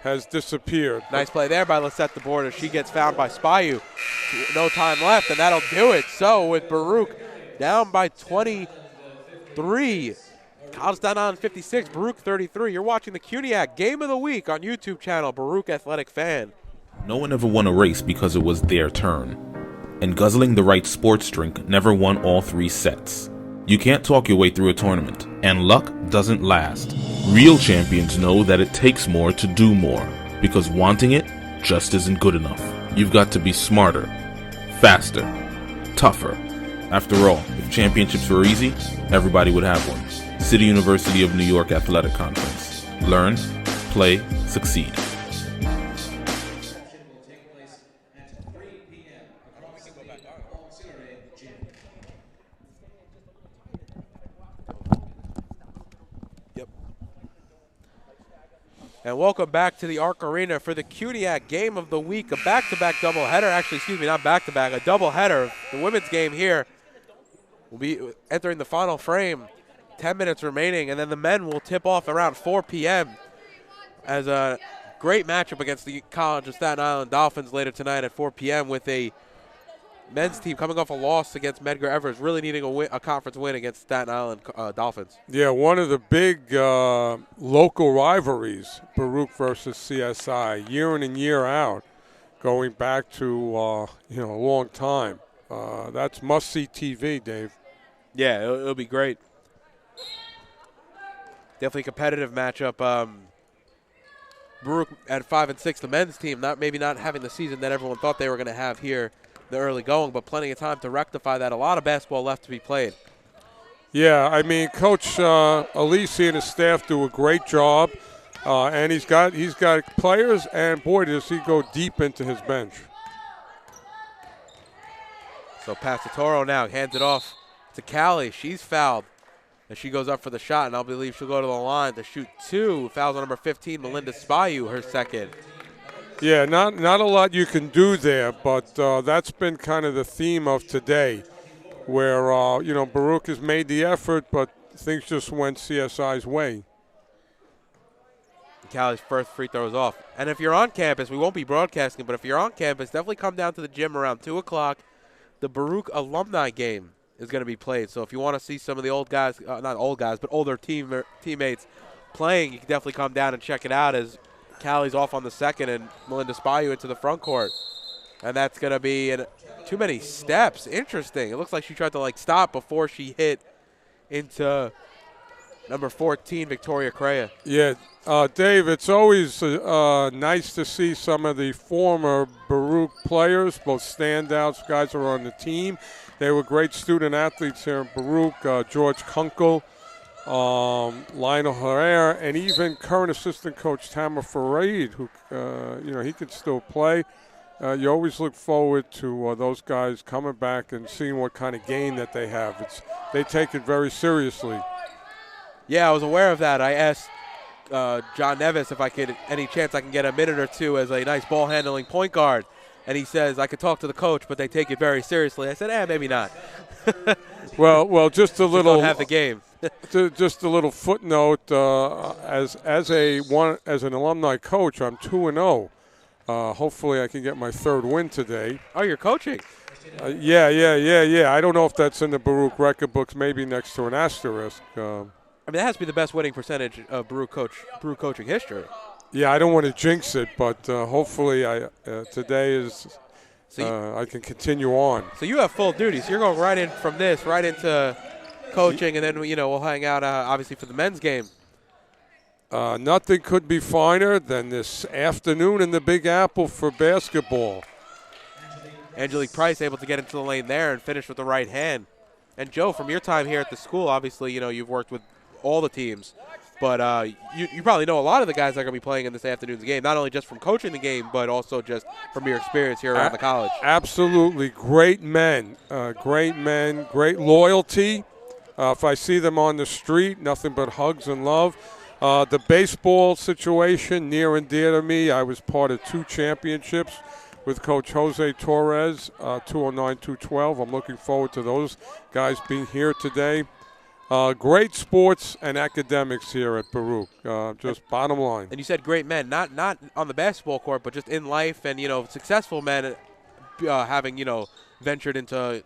Speaker 2: has disappeared.
Speaker 1: Nice play there by Lisette the board as she gets fouled by Spyu. No time left, and that'll do it. So with Baruch down by 23. College of Staten Island 56, Baruch 33. You're watching the CUNYAC Game of the Week on YouTube channel, Baruch Athletic Fan.
Speaker 4: No one ever won a race because it was their turn. And guzzling the right sports drink never won all 3 sets. You can't talk your way through a tournament, and luck doesn't last. Real champions know that it takes more to do more, because wanting it just isn't good enough. You've got to be smarter, faster, tougher. After all, if championships were easy, everybody would have one. City University of New York Athletic Conference. Learn, play, succeed.
Speaker 1: And welcome back to the Arc Arena for the CUNYAC Game of the Week, a back-to-back doubleheader. Actually, excuse me, not back-to-back, a doubleheader. The women's game here will be entering the final frame. 10 minutes remaining, and then the men will tip off around 4 p.m. as a great matchup against the College of Staten Island Dolphins later tonight at 4 p.m. with a men's team coming off a loss against Medgar Evers, really needing a conference win against Staten Island Dolphins.
Speaker 2: Yeah, one of the big local rivalries, Baruch versus CSI, year in and year out, going back to a long time. That's must-see TV, Dave.
Speaker 1: Yeah, it'll be great. Definitely a competitive matchup. Baruch at 5-6, the men's team, maybe not having the season that everyone thought they were going to have here the early going, but plenty of time to rectify that. A lot of basketball left to be played.
Speaker 2: Yeah, I mean, Coach Alisi and his staff do a great job, and he's got players, and boy, does he go deep into his bench.
Speaker 1: So Pasatoro now hands it off to Callie. She's fouled as she goes up for the shot, and I believe she'll go to the line to shoot 2. Fouls on number 15, Melinda Spyu, her second.
Speaker 2: Yeah, not a lot you can do there, but that's been kind of the theme of today, where Baruch has made the effort, but things just went CSI's way.
Speaker 1: Callie's first free throw is off. And if you're on campus, we won't be broadcasting, but if you're on campus, definitely come down to the gym around 2 o'clock. The Baruch alumni game is going to be played. So if you want to see some of the old guys, not old guys, but older teammates playing, you can definitely come down and check it out as Callie's off on the second, and Melinda Spayu into the front court. And that's going to be too many steps. Interesting. It looks like she tried to, like, stop before she hit into number 14, Victoria Crea.
Speaker 2: Yeah, Dave, it's always nice to see some of the former Baruch players, both standouts, guys who are on the team. They were great student athletes here in Baruch, George Kunkel, Lionel Herrera, and even current assistant coach Tamara Fareed, who, he can still play. You always look forward to those guys coming back and seeing what kind of game that they have. They take it very seriously.
Speaker 1: Yeah, I was aware of that. I asked John Nevis if I could, any chance I can get a minute or two as a nice ball handling point guard. And he says, I could talk to the coach, but they take it very seriously. I said, maybe not.
Speaker 2: well, just a little.
Speaker 1: Don't have the game.
Speaker 2: Just a little footnote. As an alumni coach, I'm 2-0. Hopefully, I can get my third win today.
Speaker 1: Oh, you're coaching?
Speaker 2: Yeah. I don't know if that's in the Baruch record books. Maybe next to an asterisk.
Speaker 1: I mean, that has to be the best winning percentage of Baruch coaching history.
Speaker 2: Yeah, I don't want to jinx it, but hopefully today is I can continue on.
Speaker 1: So you have full duty. So you're going right in from this, right into coaching, and then we'll hang out obviously for the men's game.
Speaker 2: Nothing could be finer than this afternoon in the Big Apple for basketball.
Speaker 1: Angelique Price able to get into the lane there and finish with the right hand. And Joe, from your time here at the school, obviously you've worked with all the teams. But you probably know a lot of the guys that are going to be playing in this afternoon's game, not only just from coaching the game, but also just from your experience here around the college.
Speaker 2: Absolutely. Great men, great loyalty. If I see them on the street, nothing but hugs and love. The baseball situation, near and dear to me. I was part of 2 championships with Coach Jose Torres, 209-212. I'm looking forward to those guys being here today. Great sports and academics here at Baruch, just bottom line.
Speaker 1: And you said great men, not on the basketball court, but just in life, and successful men having ventured into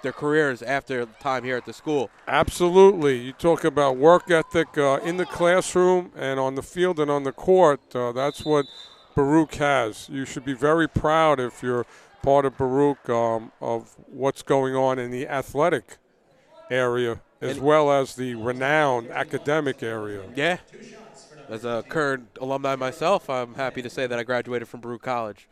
Speaker 1: their careers after time here at the school.
Speaker 2: Absolutely. You talk about work ethic in the classroom and on the field and on the court. That's what Baruch has. You should be very proud if you're part of Baruch of what's going on in the athletic area, as well as the renowned academic area.
Speaker 1: Yeah. As a current alumni myself, I'm happy to say that I graduated from Baruch College.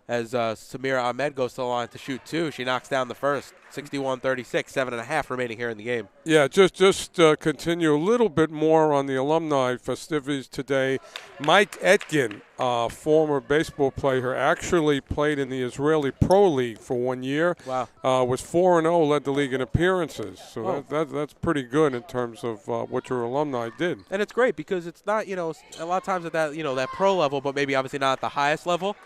Speaker 1: As Samira Ahmed goes to the line to shoot 2, she knocks down the first, 61-36, 7.5 remaining here in the game.
Speaker 2: Yeah, just continue a little bit more on the alumni festivities today. Mike Etkin, former baseball player, actually played in the Israeli Pro League for 1 year.
Speaker 1: Wow.
Speaker 2: Was 4-0, led the league in appearances. So that's pretty good in terms of what your alumni did.
Speaker 1: And it's great because it's not, a lot of times at that, that pro level, but maybe obviously not at the highest level.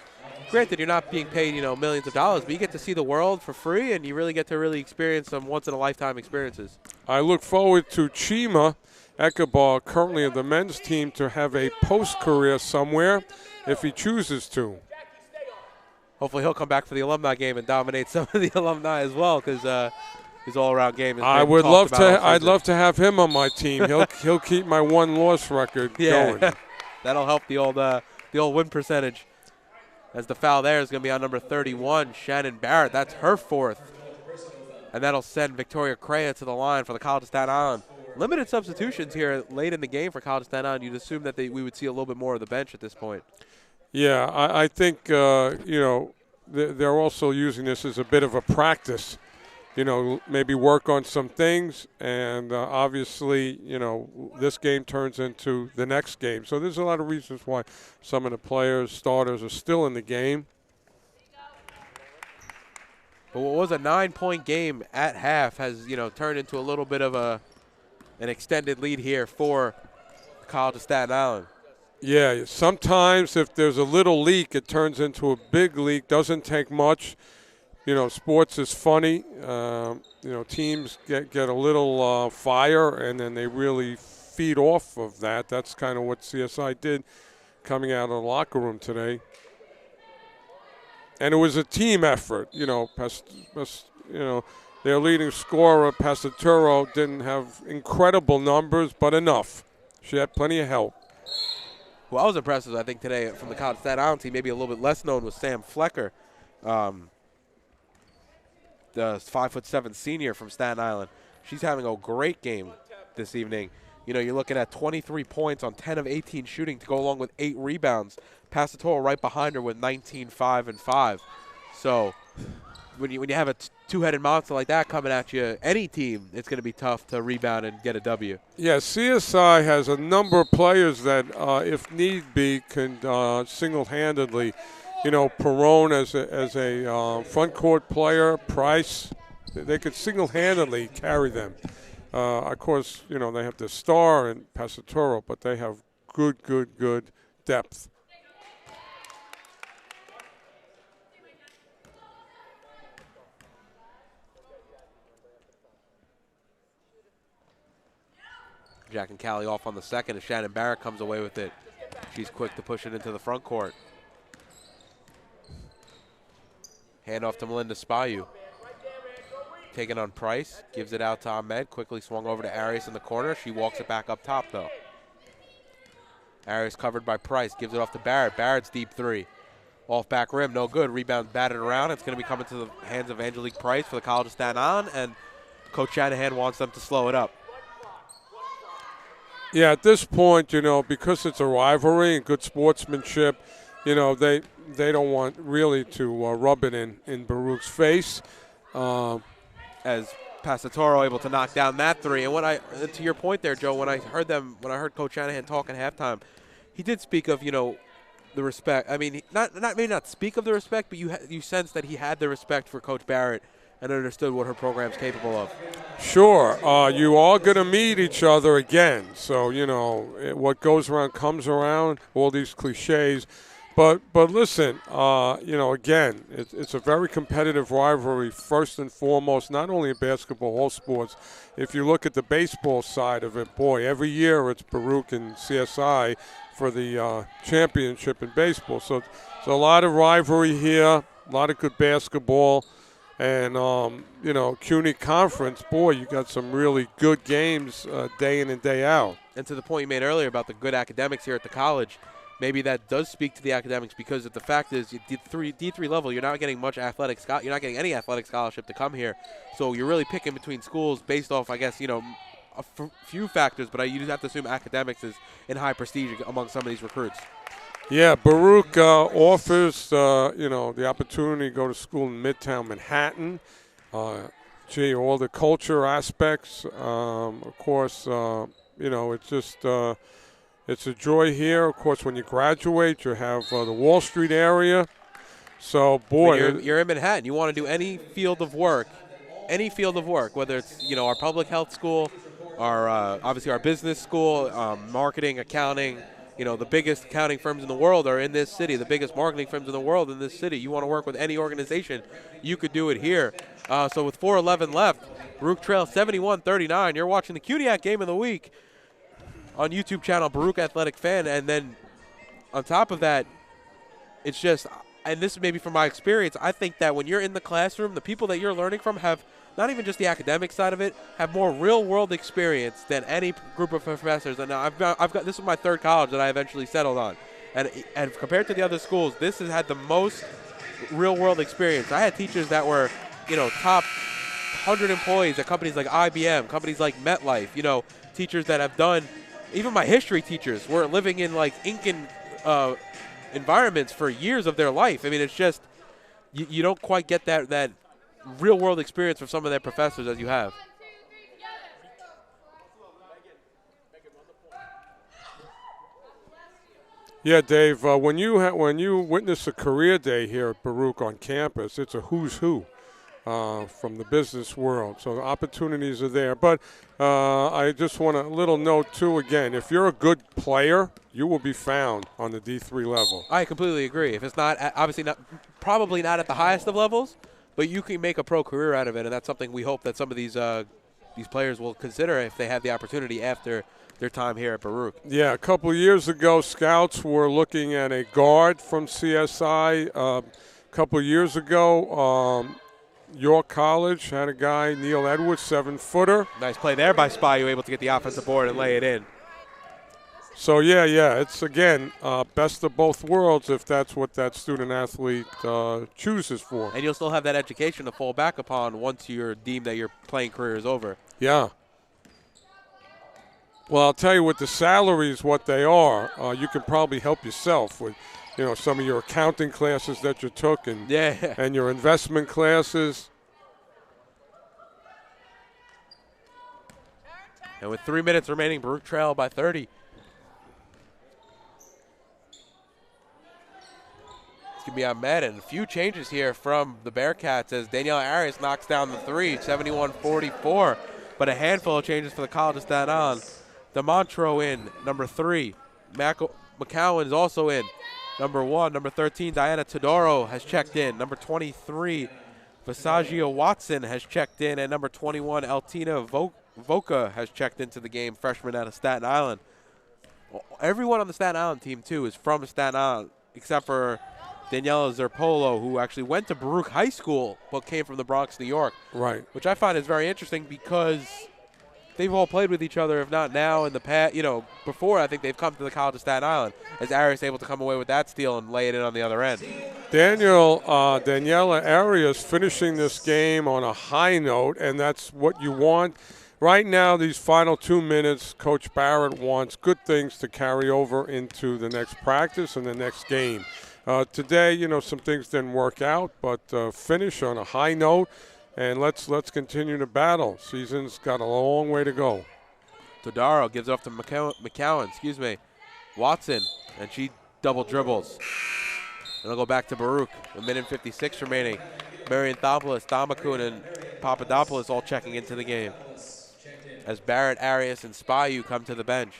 Speaker 1: Granted, you're not being paid, millions of dollars, but you get to see the world for free, and you really get to experience some once-in-a-lifetime experiences.
Speaker 2: I look forward to Chima Ekabar, currently of the men's team, to have a post-career somewhere if he chooses to.
Speaker 1: Hopefully he'll come back for the alumni game and dominate some of the alumni as well, because his all-around game is
Speaker 2: I'd love to have him on my team. He'll keep my 1-loss record going.
Speaker 1: That'll help the old win percentage. As the foul there is going to be on number 31, Shannon Barrett. That's her 4th. And that'll send Victoria Crea to the line for the College of Staten Island. Limited substitutions here late in the game for College of Staten Island. You'd assume that we would see a little bit more of the bench at this point.
Speaker 2: Yeah, I think, they're also using this as a bit of a practice. Maybe work on some things, and obviously, this game turns into the next game. So there's a lot of reasons why some of the players, starters, are still in the game.
Speaker 1: But what was a 9-point game at half has, turned into a little bit of an extended lead here for the College of Staten Island.
Speaker 2: Yeah, sometimes if there's a little leak, it turns into a big leak. Doesn't take much. Sports is funny. Teams get a little fire, and then they really feed off of that. That's kind of what CSI did coming out of the locker room today. And it was a team effort. Their leading scorer, Pasaturo, didn't have incredible numbers, but enough. She had plenty of help.
Speaker 1: who I was impressed with, I think, today from the College of Staten Island team, maybe a little bit less known, was Sam Flecker, the 5'7" senior from Staten Island. She's having a great game this evening. You know, you're looking at 23 points on 10 of 18 shooting to go along with 8 rebounds. Passatorro right behind her with 19, 5, and 5. So when you have a two-headed monster like that coming at you, any team, it's going to be tough to rebound and get a W.
Speaker 2: Yeah, CSI has a number of players that, if need be, can single-handedly, you know, Perone as a front court player, Price, they could single-handedly carry them. Of course, you know, they have the star and Passatorro, but they have good depth.
Speaker 1: Jack and Callie off on the second as Shannon Barrett comes away with it. She's quick to push it into the front court. Hand off to Melinda Spayu. Taking on Price, gives it out to Ahmed, quickly swung over to Arias in the corner. She walks it back up top, though. Arias covered by Price, gives it off to Barrett. Barrett's deep three. Off back rim, no good. Rebound batted around. It's going to be coming to the hands of Angelique Price for the College of Staten Island, and Coach Shanahan wants them to slow it up.
Speaker 2: Yeah, at this point, you know, because it's a rivalry and good sportsmanship, you know, they don't want really to rub it in Baruch's face.
Speaker 1: As Passatorro able to knock down that three. And to your point there, Joe, when I heard Coach Shanahan talk at halftime, he did speak of, you know, the respect. I mean, maybe not speak of the respect, but you sense that he had the respect for Coach Barrett and understood what her program's capable of.
Speaker 2: Sure. You are going to meet each other again. So, you know, what goes around comes around, all these cliches. But listen, you know, again, it's a very competitive rivalry, first and foremost, not only in basketball, all sports. If you look at the baseball side of it, boy, every year it's Baruch and CSI for the championship in baseball. So it's a lot of rivalry here, a lot of good basketball. And, you know, CUNY Conference, boy, you got some really good games day in and day out.
Speaker 1: And to the point you made earlier about the good academics here at the college, maybe that does speak to the academics because the fact is, D3 level, you're not getting much athletic. You're not getting any athletic scholarship to come here. So you're really picking between schools based off, I guess, you know, a few factors. But you just have to assume academics is in high prestige among some of these recruits.
Speaker 2: Yeah, Baruch offers, you know, the opportunity to go to school in Midtown Manhattan. All the culture aspects. Of course, you know, it's just it's a joy here. Of course, when you graduate, you have the Wall Street area. So, boy.
Speaker 1: I mean, you're in Manhattan. You want to do any field of work, whether it's, you know, our public health school, our obviously our business school, marketing, accounting. You know, the biggest accounting firms in the world are in this city, the biggest marketing firms in the world in this city. You want to work with any organization, you could do it here. So with 4:11 left, Baruch trails 71-39. You're watching the CUNYAC Game of the Week on YouTube channel Baruch Athletic Fan. And then on top of that, it's just, and this is maybe from my experience, I think that when you're in the classroom, the people that you're learning from have not even just the academic side of it, have more real-world experience than any group of professors. And I've got this is my third college that I eventually settled on, and compared to the other schools, this has had the most real-world experience. I had teachers that were, you know, top 100 employees at companies like IBM, companies like MetLife. You know, teachers that have done, even my history teachers were living in like Incan environments for years of their life. I mean, it's just you don't quite get that real-world experience from some of their professors as you have.
Speaker 2: Yeah, Dave, when you witness a career day here at Baruch on campus, it's a who's who from the business world. So the opportunities are there. But I just want a little note, too, again, if you're a good player, you will be found on the D3 level.
Speaker 1: I completely agree. If it's not, obviously not, probably not at the highest of levels, but you can make a pro career out of it, and that's something we hope that some of these players will consider if they have the opportunity after their time here at Baruch.
Speaker 2: Yeah, a couple of years ago, scouts were looking at a guard from CSI. A couple of years ago, York College had a guy, Neil Edwards, 7-footer.
Speaker 1: Nice play there by Spayu, able to get the offensive board and lay it in.
Speaker 2: So yeah, it's again best of both worlds if that's what that student athlete chooses for.
Speaker 1: And you'll still have that education to fall back upon once you're deemed that your playing career is over.
Speaker 2: Yeah. Well, I'll tell you, with the salaries, what they are, you can probably help yourself with, some of your accounting classes that you took and and your investment classes.
Speaker 1: And with 3 minutes remaining, Baruch trail by 30. It's going to be Ahmed, and a few changes here from the Bearcats as Danielle Arias knocks down the three, 71-44. But a handful of changes for the College of Staten Island. DeMontro in, number 3. McCowan is also in, number 1. Number 13, Diana Todoro has checked in. Number 23, Visaggio Watson has checked in. And number 21, Eltina Voca has checked into the game, freshman out of Staten Island. Everyone on the Staten Island team, too, is from Staten Island, except for Daniela Zerpolo, who actually went to Baruch High School but came from the Bronx, New York.
Speaker 2: Right.
Speaker 1: Which I find is very interesting because they've all played with each other, if not now, in the past. Before I think they've come to the College of Staten Island, as Arias able to come away with that steal and lay it in on the other end.
Speaker 2: Daniela Arias finishing this game on a high note, and that's what you want. Right now, these final 2 minutes, Coach Barrett wants good things to carry over into the next practice and the next game. Today, some things didn't work out, but finish on a high note, and let's continue to battle. Season's got a long way to go.
Speaker 1: Todaro gives it off to McCowan, Watson, and she double dribbles. And it'll go back to Baruch. A minute and 56 remaining. Marion Thopoulos, Damakun, and Papadopoulos all checking into the game as Barrett, Arias, and Spayu come to the bench.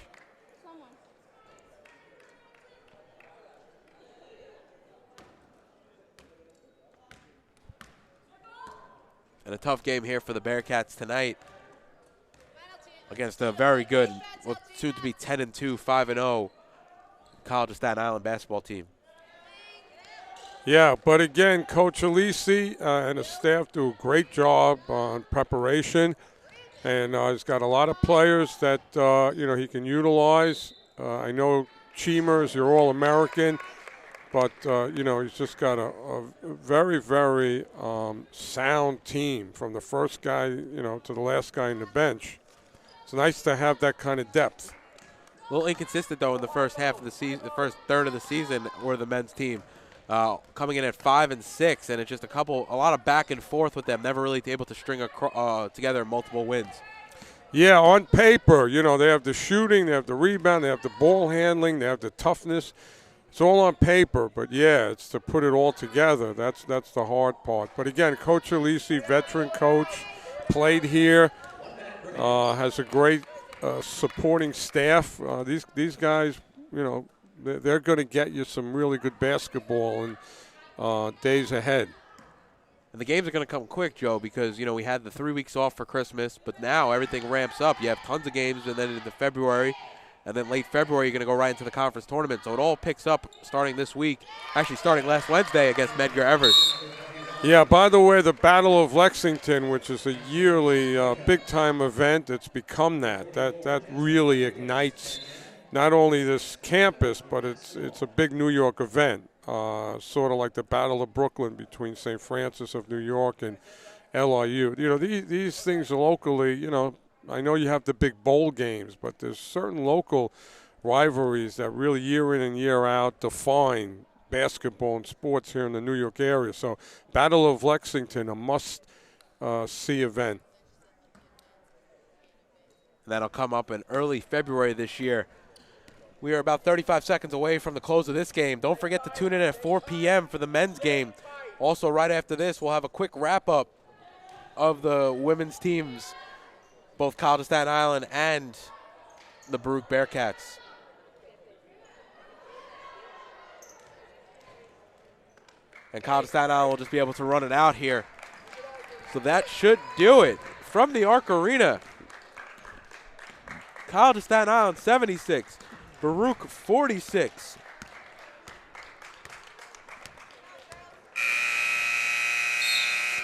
Speaker 1: And a tough game here for the Bearcats tonight against a very good, soon to be 10-2, 5-0 College of Staten Island basketball team.
Speaker 2: Yeah, but again, Coach Alisi and his staff do a great job on preparation, and he's got a lot of players that he can utilize. I know Cheemers, you're All-American. But, he's just got a very, very sound team from the first guy, to the last guy in the bench. It's nice to have that kind of depth.
Speaker 1: A little inconsistent, though, in the first half of the season, the first third of the season, were the men's team. Coming in at 5 and 6, and it's just a lot of back and forth with them, never really able to string together multiple wins.
Speaker 2: Yeah, on paper, they have the shooting, they have the rebound, they have the ball handling, they have the toughness. It's all on paper, but yeah, it's to put it all together. That's the hard part. But again, Coach Alisi, veteran coach, played here, has a great supporting staff. These guys, they're going to get you some really good basketball in days ahead.
Speaker 1: And the games are going to come quick, Joe, because, we had the 3 weeks off for Christmas, but now everything ramps up. You have tons of games, and then into February. And then late February, you're going to go right into the conference tournament. So it all picks up starting this week, actually starting last Wednesday against Medgar Evers.
Speaker 2: Yeah, by the way, the Battle of Lexington, which is a yearly big-time event, it's become that. That really ignites not only this campus, but it's a big New York event, sort of like the Battle of Brooklyn between St. Francis of New York and LIU. These things locally, I know you have the big bowl games, but there's certain local rivalries that really year in and year out define basketball and sports here in the New York area. So Battle of Lexington, a must-see event.
Speaker 1: That'll come up in early February this year. We are about 35 seconds away from the close of this game. Don't forget to tune in at 4 p.m. for the men's game. Also, right after this, we'll have a quick wrap-up of the women's teams, both College of Staten Island and the Baruch Bearcats. And College of Staten Island will just be able to run it out here. So that should do it. From the Arc Arena, College of Staten Island 76, Baruch 46.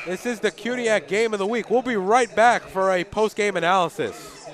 Speaker 1: This is the CUNYAC Game of the Week. We'll be right back for a post-game analysis.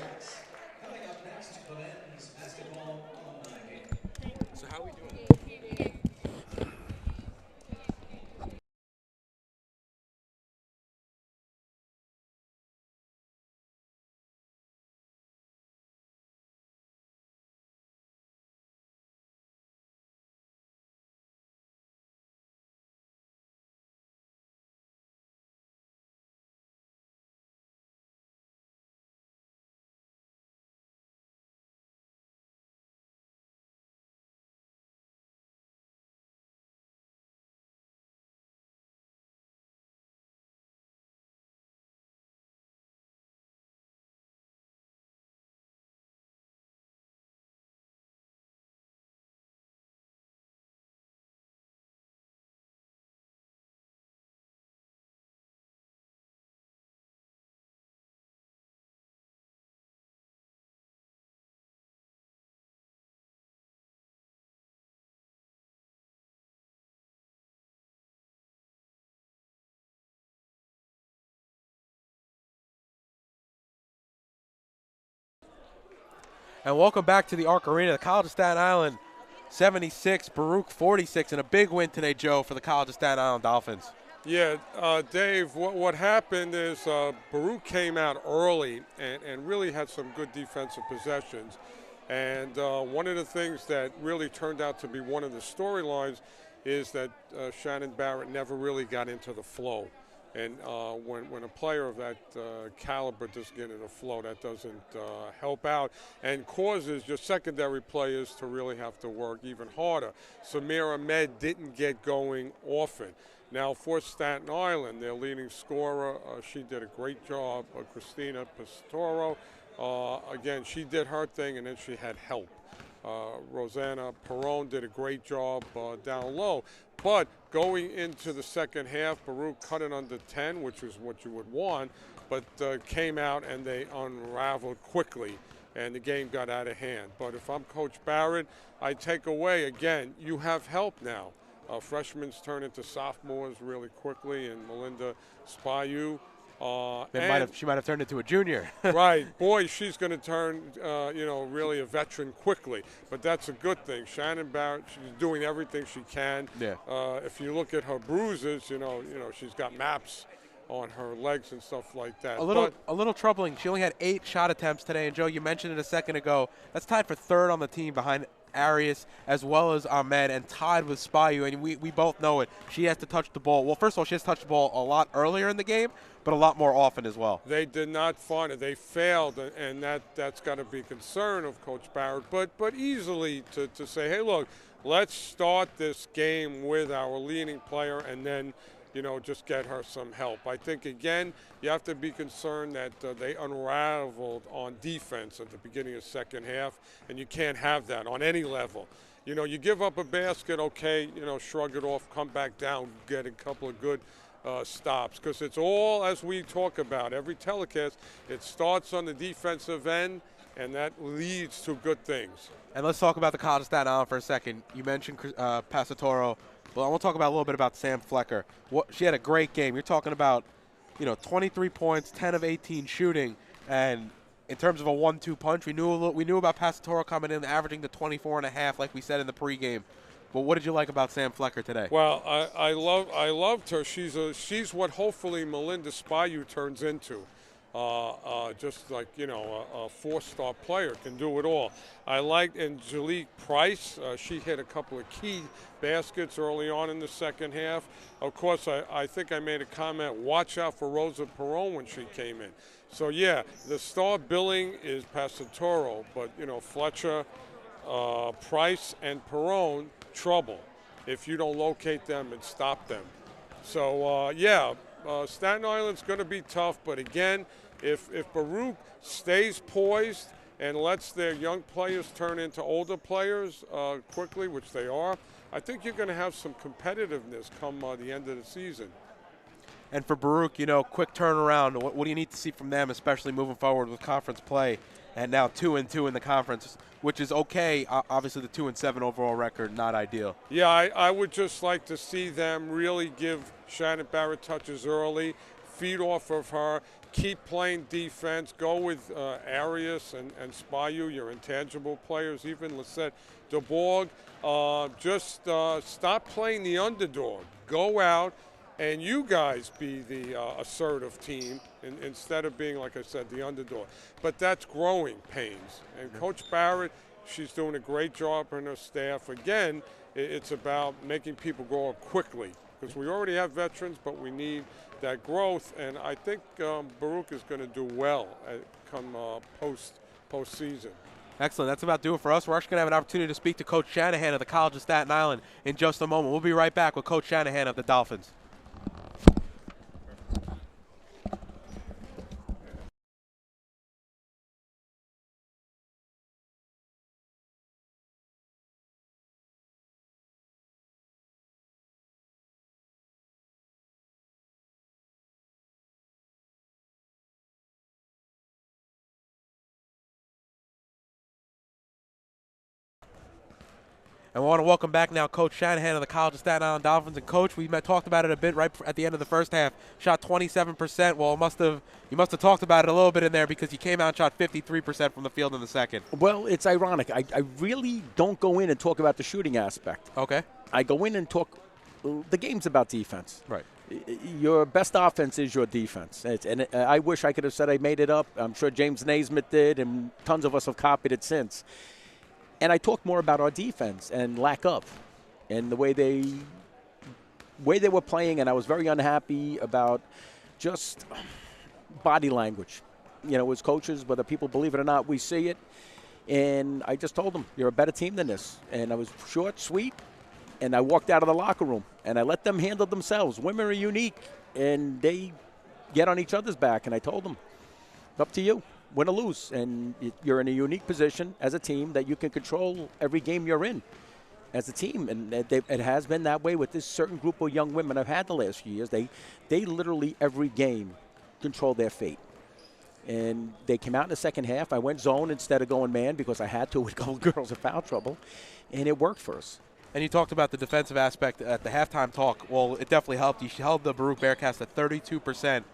Speaker 1: And welcome back to the Arc Arena. The College of Staten Island 76, Baruch 46, and a big win today, Joe, for the College of Staten Island Dolphins.
Speaker 2: Yeah, Dave, what happened is Baruch came out early and really had some good defensive possessions. And one of the things that really turned out to be one of the storylines is that Shannon Barrett never really got into the flow. And when a player of that caliber doesn't get in the flow, that doesn't help out and causes your secondary players to really have to work even harder. Samir Ahmed didn't get going often. Now for Staten Island, their leading scorer, she did a great job. Christina Pastoro, again, she did her thing and then she had help. Rosanna Perone did a great job down low. But going into the second half, Baruch cut it under 10, which is what you would want, but came out and they unraveled quickly, and the game got out of hand. But if I'm Coach Barrett, I take away, again, you have help now. Freshmen turn into sophomores really quickly, and Melinda Spayu.
Speaker 1: She might have turned into a junior.
Speaker 2: Right. Boy, she's going to turn, really a veteran quickly. But that's a good thing. Shannon Barrett, she's doing everything she can.
Speaker 1: Yeah.
Speaker 2: If you look at her bruises, she's got maps on her legs and stuff like that.
Speaker 1: A little troubling. She only had 8 shot attempts today. And, Joe, you mentioned it a second ago. That's tied for third on the team behind Arias as well as Ahmed and tied with Spayu, and we both know it. She has to touch the ball. Well, first of all, she has to touch the ball a lot earlier in the game, but a lot more often as well.
Speaker 2: They did not find it. They failed, and that's got to be a concern of Coach Barrett. But easily to say, hey, look, let's start this game with our leading player and then just get her some help. I think, again, you have to be concerned that they unraveled on defense at the beginning of the second half, and you can't have that on any level. You give up a basket, okay, shrug it off, come back down, get a couple of good stops, because it's all, as we talk about, every telecast, it starts on the defensive end, and that leads to good things.
Speaker 1: And let's talk about the College of Staten Island for a second. You mentioned Passatoro. Well, I want to talk about a little bit about Sam Flecker. She had a great game. You're talking about, 23 points, 10 of 18 shooting, and in terms of a 1-2 punch, we knew about Passatoro coming in, averaging the 24.5, like we said in the pregame. But what did you like about Sam Flecker today?
Speaker 2: Well, I loved her. She's what hopefully Melinda Spayu turns into. Just like, a 4-star player can do it all. I liked Angelique Price. She hit a couple of key baskets early on in the second half. Of course, I think I made a comment, watch out for Rosa Perone when she came in. So, yeah, the star billing is Passatoro, but, Fletcher, Price, and Perone, trouble if you don't locate them and stop them. So, Staten Island's going to be tough, but again, if Baruch stays poised and lets their young players turn into older players quickly, which they are, I think you're going to have some competitiveness come the end of the season.
Speaker 1: And for Baruch, quick turnaround. What do you need to see from them, especially moving forward with conference play? And now 2-2 in the conference, which is okay. Obviously, the 2-7 overall record, not ideal.
Speaker 2: Yeah, I would just like to see them really give Shannon Barrett touches early, feed off of her, keep playing defense, go with Arias and Spayu, your intangible players, even Lisette DeBorg. Just stop playing the underdog. Go out and you guys be the assertive team instead of being, like I said, the underdog. But that's growing pains. And Coach Barrett, she's doing a great job on her staff. Again, it's about making people grow up quickly because we already have veterans, but we need that growth. And I think Baruch is going to do well come postseason.
Speaker 1: Excellent. That's about do it for us. We're actually going to have an opportunity to speak to Coach Shanahan of the College of Staten Island in just a moment. We'll be right back with Coach Shanahan of the Dolphins. And we want to welcome back now Coach Shanahan of the College of Staten Island Dolphins. And Coach, we talked about it a bit right at the end of the first half. Shot 27%. Well, you must have talked about it a little bit in there because you came out and shot 53% from the field in the second.
Speaker 6: Well, it's ironic. I really don't go in and talk about the shooting aspect.
Speaker 1: Okay.
Speaker 6: I go in and talk. The game's about defense.
Speaker 1: Right.
Speaker 6: Your best offense is your defense. And I wish I could have said I made it up. I'm sure James Naismith did, and tons of us have copied it since. And I talked more about our defense and lack of, and the way they were playing, and I was very unhappy about just body language. You know, as coaches, whether people believe it or not, we see it. And I just told them, you're a better team than this. And I was short, sweet, and I walked out of the locker room, and I let them handle themselves. Women are unique, and they get on each other's back. And I told them, it's up to you. Win or lose, and you're in a unique position as a team that you can control every game you're in as a team, and it has been that way with this certain group of young women I've had the last few years. They literally every game control their fate, and they came out in the second half. I went zone instead of going man because I had to with a couple girls in foul trouble, and it worked for us.
Speaker 1: And you talked about the defensive aspect at the halftime talk. Well, it definitely helped. You held the Baruch Bearcats at 32%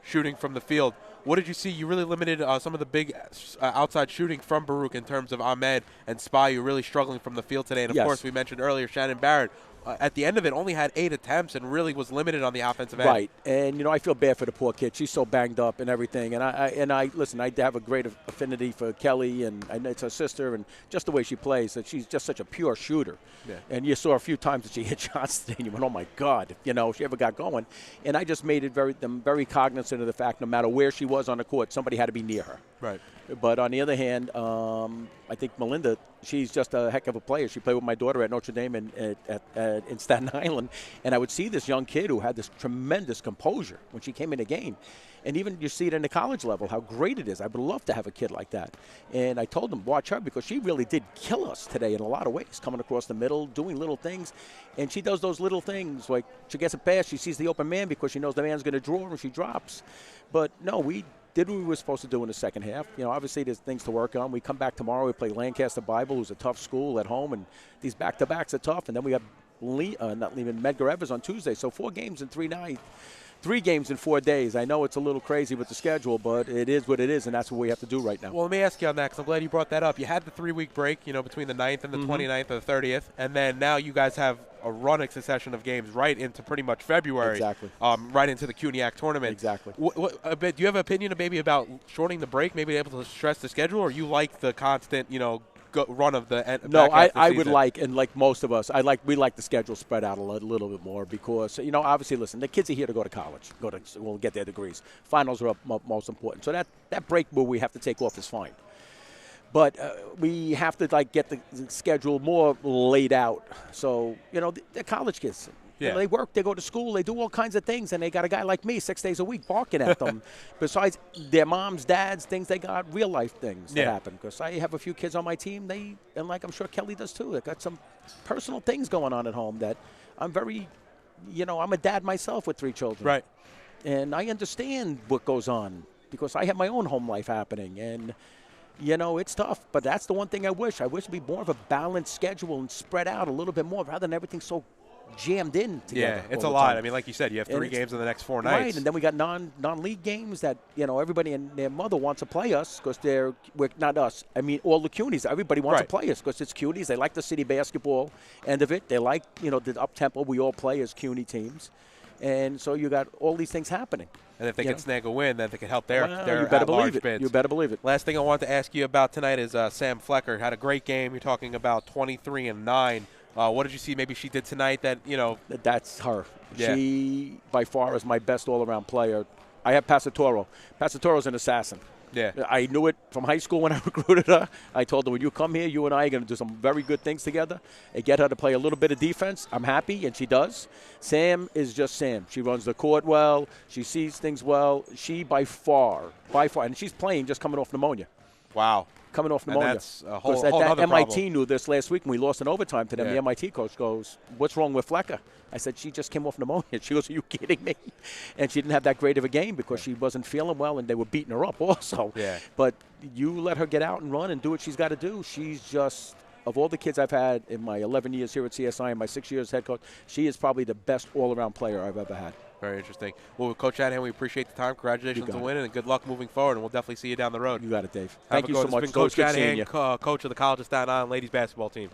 Speaker 1: shooting from the field. What did you see? You really limited some of the big outside shooting from Baruch in terms of Ahmed and Spy. You really struggling from the field today. And, of course, we mentioned earlier Shannon Barrett. At the end of it, only had 8 attempts and really was limited on the offensive end.
Speaker 6: Right, and I feel bad for the poor kid. She's so banged up and everything. And I listen. I have a great affinity for Kelly, and it's her sister, and just the way she plays. That she's just such a pure shooter. Yeah. And you saw a few times that she hit shots today, and you went, "Oh my God!" If she ever got going. And I just made it very cognizant of the fact, no matter where she was on the court, somebody had to be near her.
Speaker 1: Right.
Speaker 6: But on the other hand, I think Melinda, she's just a heck of a player. She played with my daughter at Notre Dame in Staten Island, and I would see this young kid who had this tremendous composure when she came in the game. And even you see it in the college level, how great it is. I would love to have a kid like that. And I told them, watch her, because she really did kill us today in a lot of ways, coming across the middle, doing little things. And she does those little things, like she gets a pass, she sees the open man because she knows the man's going to draw and she drops. But, no, we did what we were supposed to do in the second half. Obviously there's things to work on. We come back tomorrow. We play Lancaster Bible, who's a tough school at home, and these back-to-backs are tough. And then we have Medgar Evers on Tuesday. So 4 games in 3 nights. 3 games in 4 days. I know it's a little crazy with the schedule, but it is what it is, and that's what we have to do right now.
Speaker 1: Well, let me ask you on that, because I'm glad you brought that up. You had the 3-week break, between the 9th and the 29th or the 30th, and then now you guys have a running succession of games right into pretty much February.
Speaker 6: Exactly.
Speaker 1: Right into the CUNYAC tournament.
Speaker 6: Exactly.
Speaker 1: Do you have an opinion maybe about shortening the break, maybe able to stress the schedule, or you like the constant, run of the end?
Speaker 6: No, I would like, and like most of us, we like the schedule spread out a little bit more because, obviously, listen, the kids are here to go to college, will get their degrees. Finals are most important. So that break where we have to take off is fine. But we have to, get the schedule more laid out. So, they're college kids.
Speaker 1: Yeah.
Speaker 6: They work, they go to school, they do all kinds of things, and they got a guy like me 6 days a week barking at them. Besides their moms, dads, things they got, real life things that happen. Because I have a few kids on my team, and like I'm sure Kelly does too, they got some personal things going on at home that I'm very, I'm a dad myself with 3 children.
Speaker 1: Right.
Speaker 6: And I understand what goes on because I have my own home life happening. And it's tough, but that's the one thing I wish. I wish it'd be more of a balanced schedule and spread out a little bit more rather than everything so jammed in together.
Speaker 1: Yeah, it's a lot. I mean, like you said, you have 3 games in the next 4 nights.
Speaker 6: Right, and then we got non-league games that, everybody and their mother wants to play us because we're not us. I mean, all the CUNYs, everybody wants to play us because it's CUNYs. They like the city basketball end of it. They like, the up-tempo we all play as CUNY teams. And so you got all these things happening.
Speaker 1: And if they can snag a win, then they can help their
Speaker 6: you better believe it.
Speaker 1: bids.
Speaker 6: You better believe it.
Speaker 1: Last thing I wanted to ask you about tonight is Sam Flecker. Had a great game. You're talking about 23-9. What did you see maybe she did tonight that,
Speaker 6: That's her.
Speaker 1: Yeah.
Speaker 6: She, by far, is my best all-around player. I have Pasatoro. Pasatoro's an assassin.
Speaker 1: Yeah.
Speaker 6: I knew it from high school when I recruited her. I told her, when you come here, you and I are going to do some very good things together and get her to play a little bit of defense. I'm happy, and she does. Sam is just Sam. She runs the court well. She sees things well. She, by far, and she's playing just coming off pneumonia.
Speaker 1: Wow.
Speaker 6: Coming off pneumonia.
Speaker 1: And that's a whole
Speaker 6: that
Speaker 1: other
Speaker 6: MIT
Speaker 1: problem.
Speaker 6: knew this last week when we lost in overtime to them.
Speaker 1: Yeah.
Speaker 6: The MIT coach goes, "What's wrong with Flecker?" I said, "She just came off pneumonia." She goes, "Are you kidding me?" And she didn't have that great of a game because she wasn't feeling well, and they were beating her up also.
Speaker 1: Yeah.
Speaker 6: But you let her get out and run and do what she's got to do. She's just of all the kids I've had in my 11 years here at CSI and my 6 years head coach, she is probably the best all-around player I've ever had.
Speaker 1: Very interesting. Well, Coach Shanahan, we appreciate the time. Congratulations on winning, and good luck moving forward, and we'll definitely see you down the road.
Speaker 6: You got it, Dave.
Speaker 1: Have
Speaker 6: Thank you so much.
Speaker 1: It's been Coach
Speaker 6: Good seeing
Speaker 1: Shanahan,
Speaker 6: you.
Speaker 1: coach of the College of Staten Island ladies basketball team.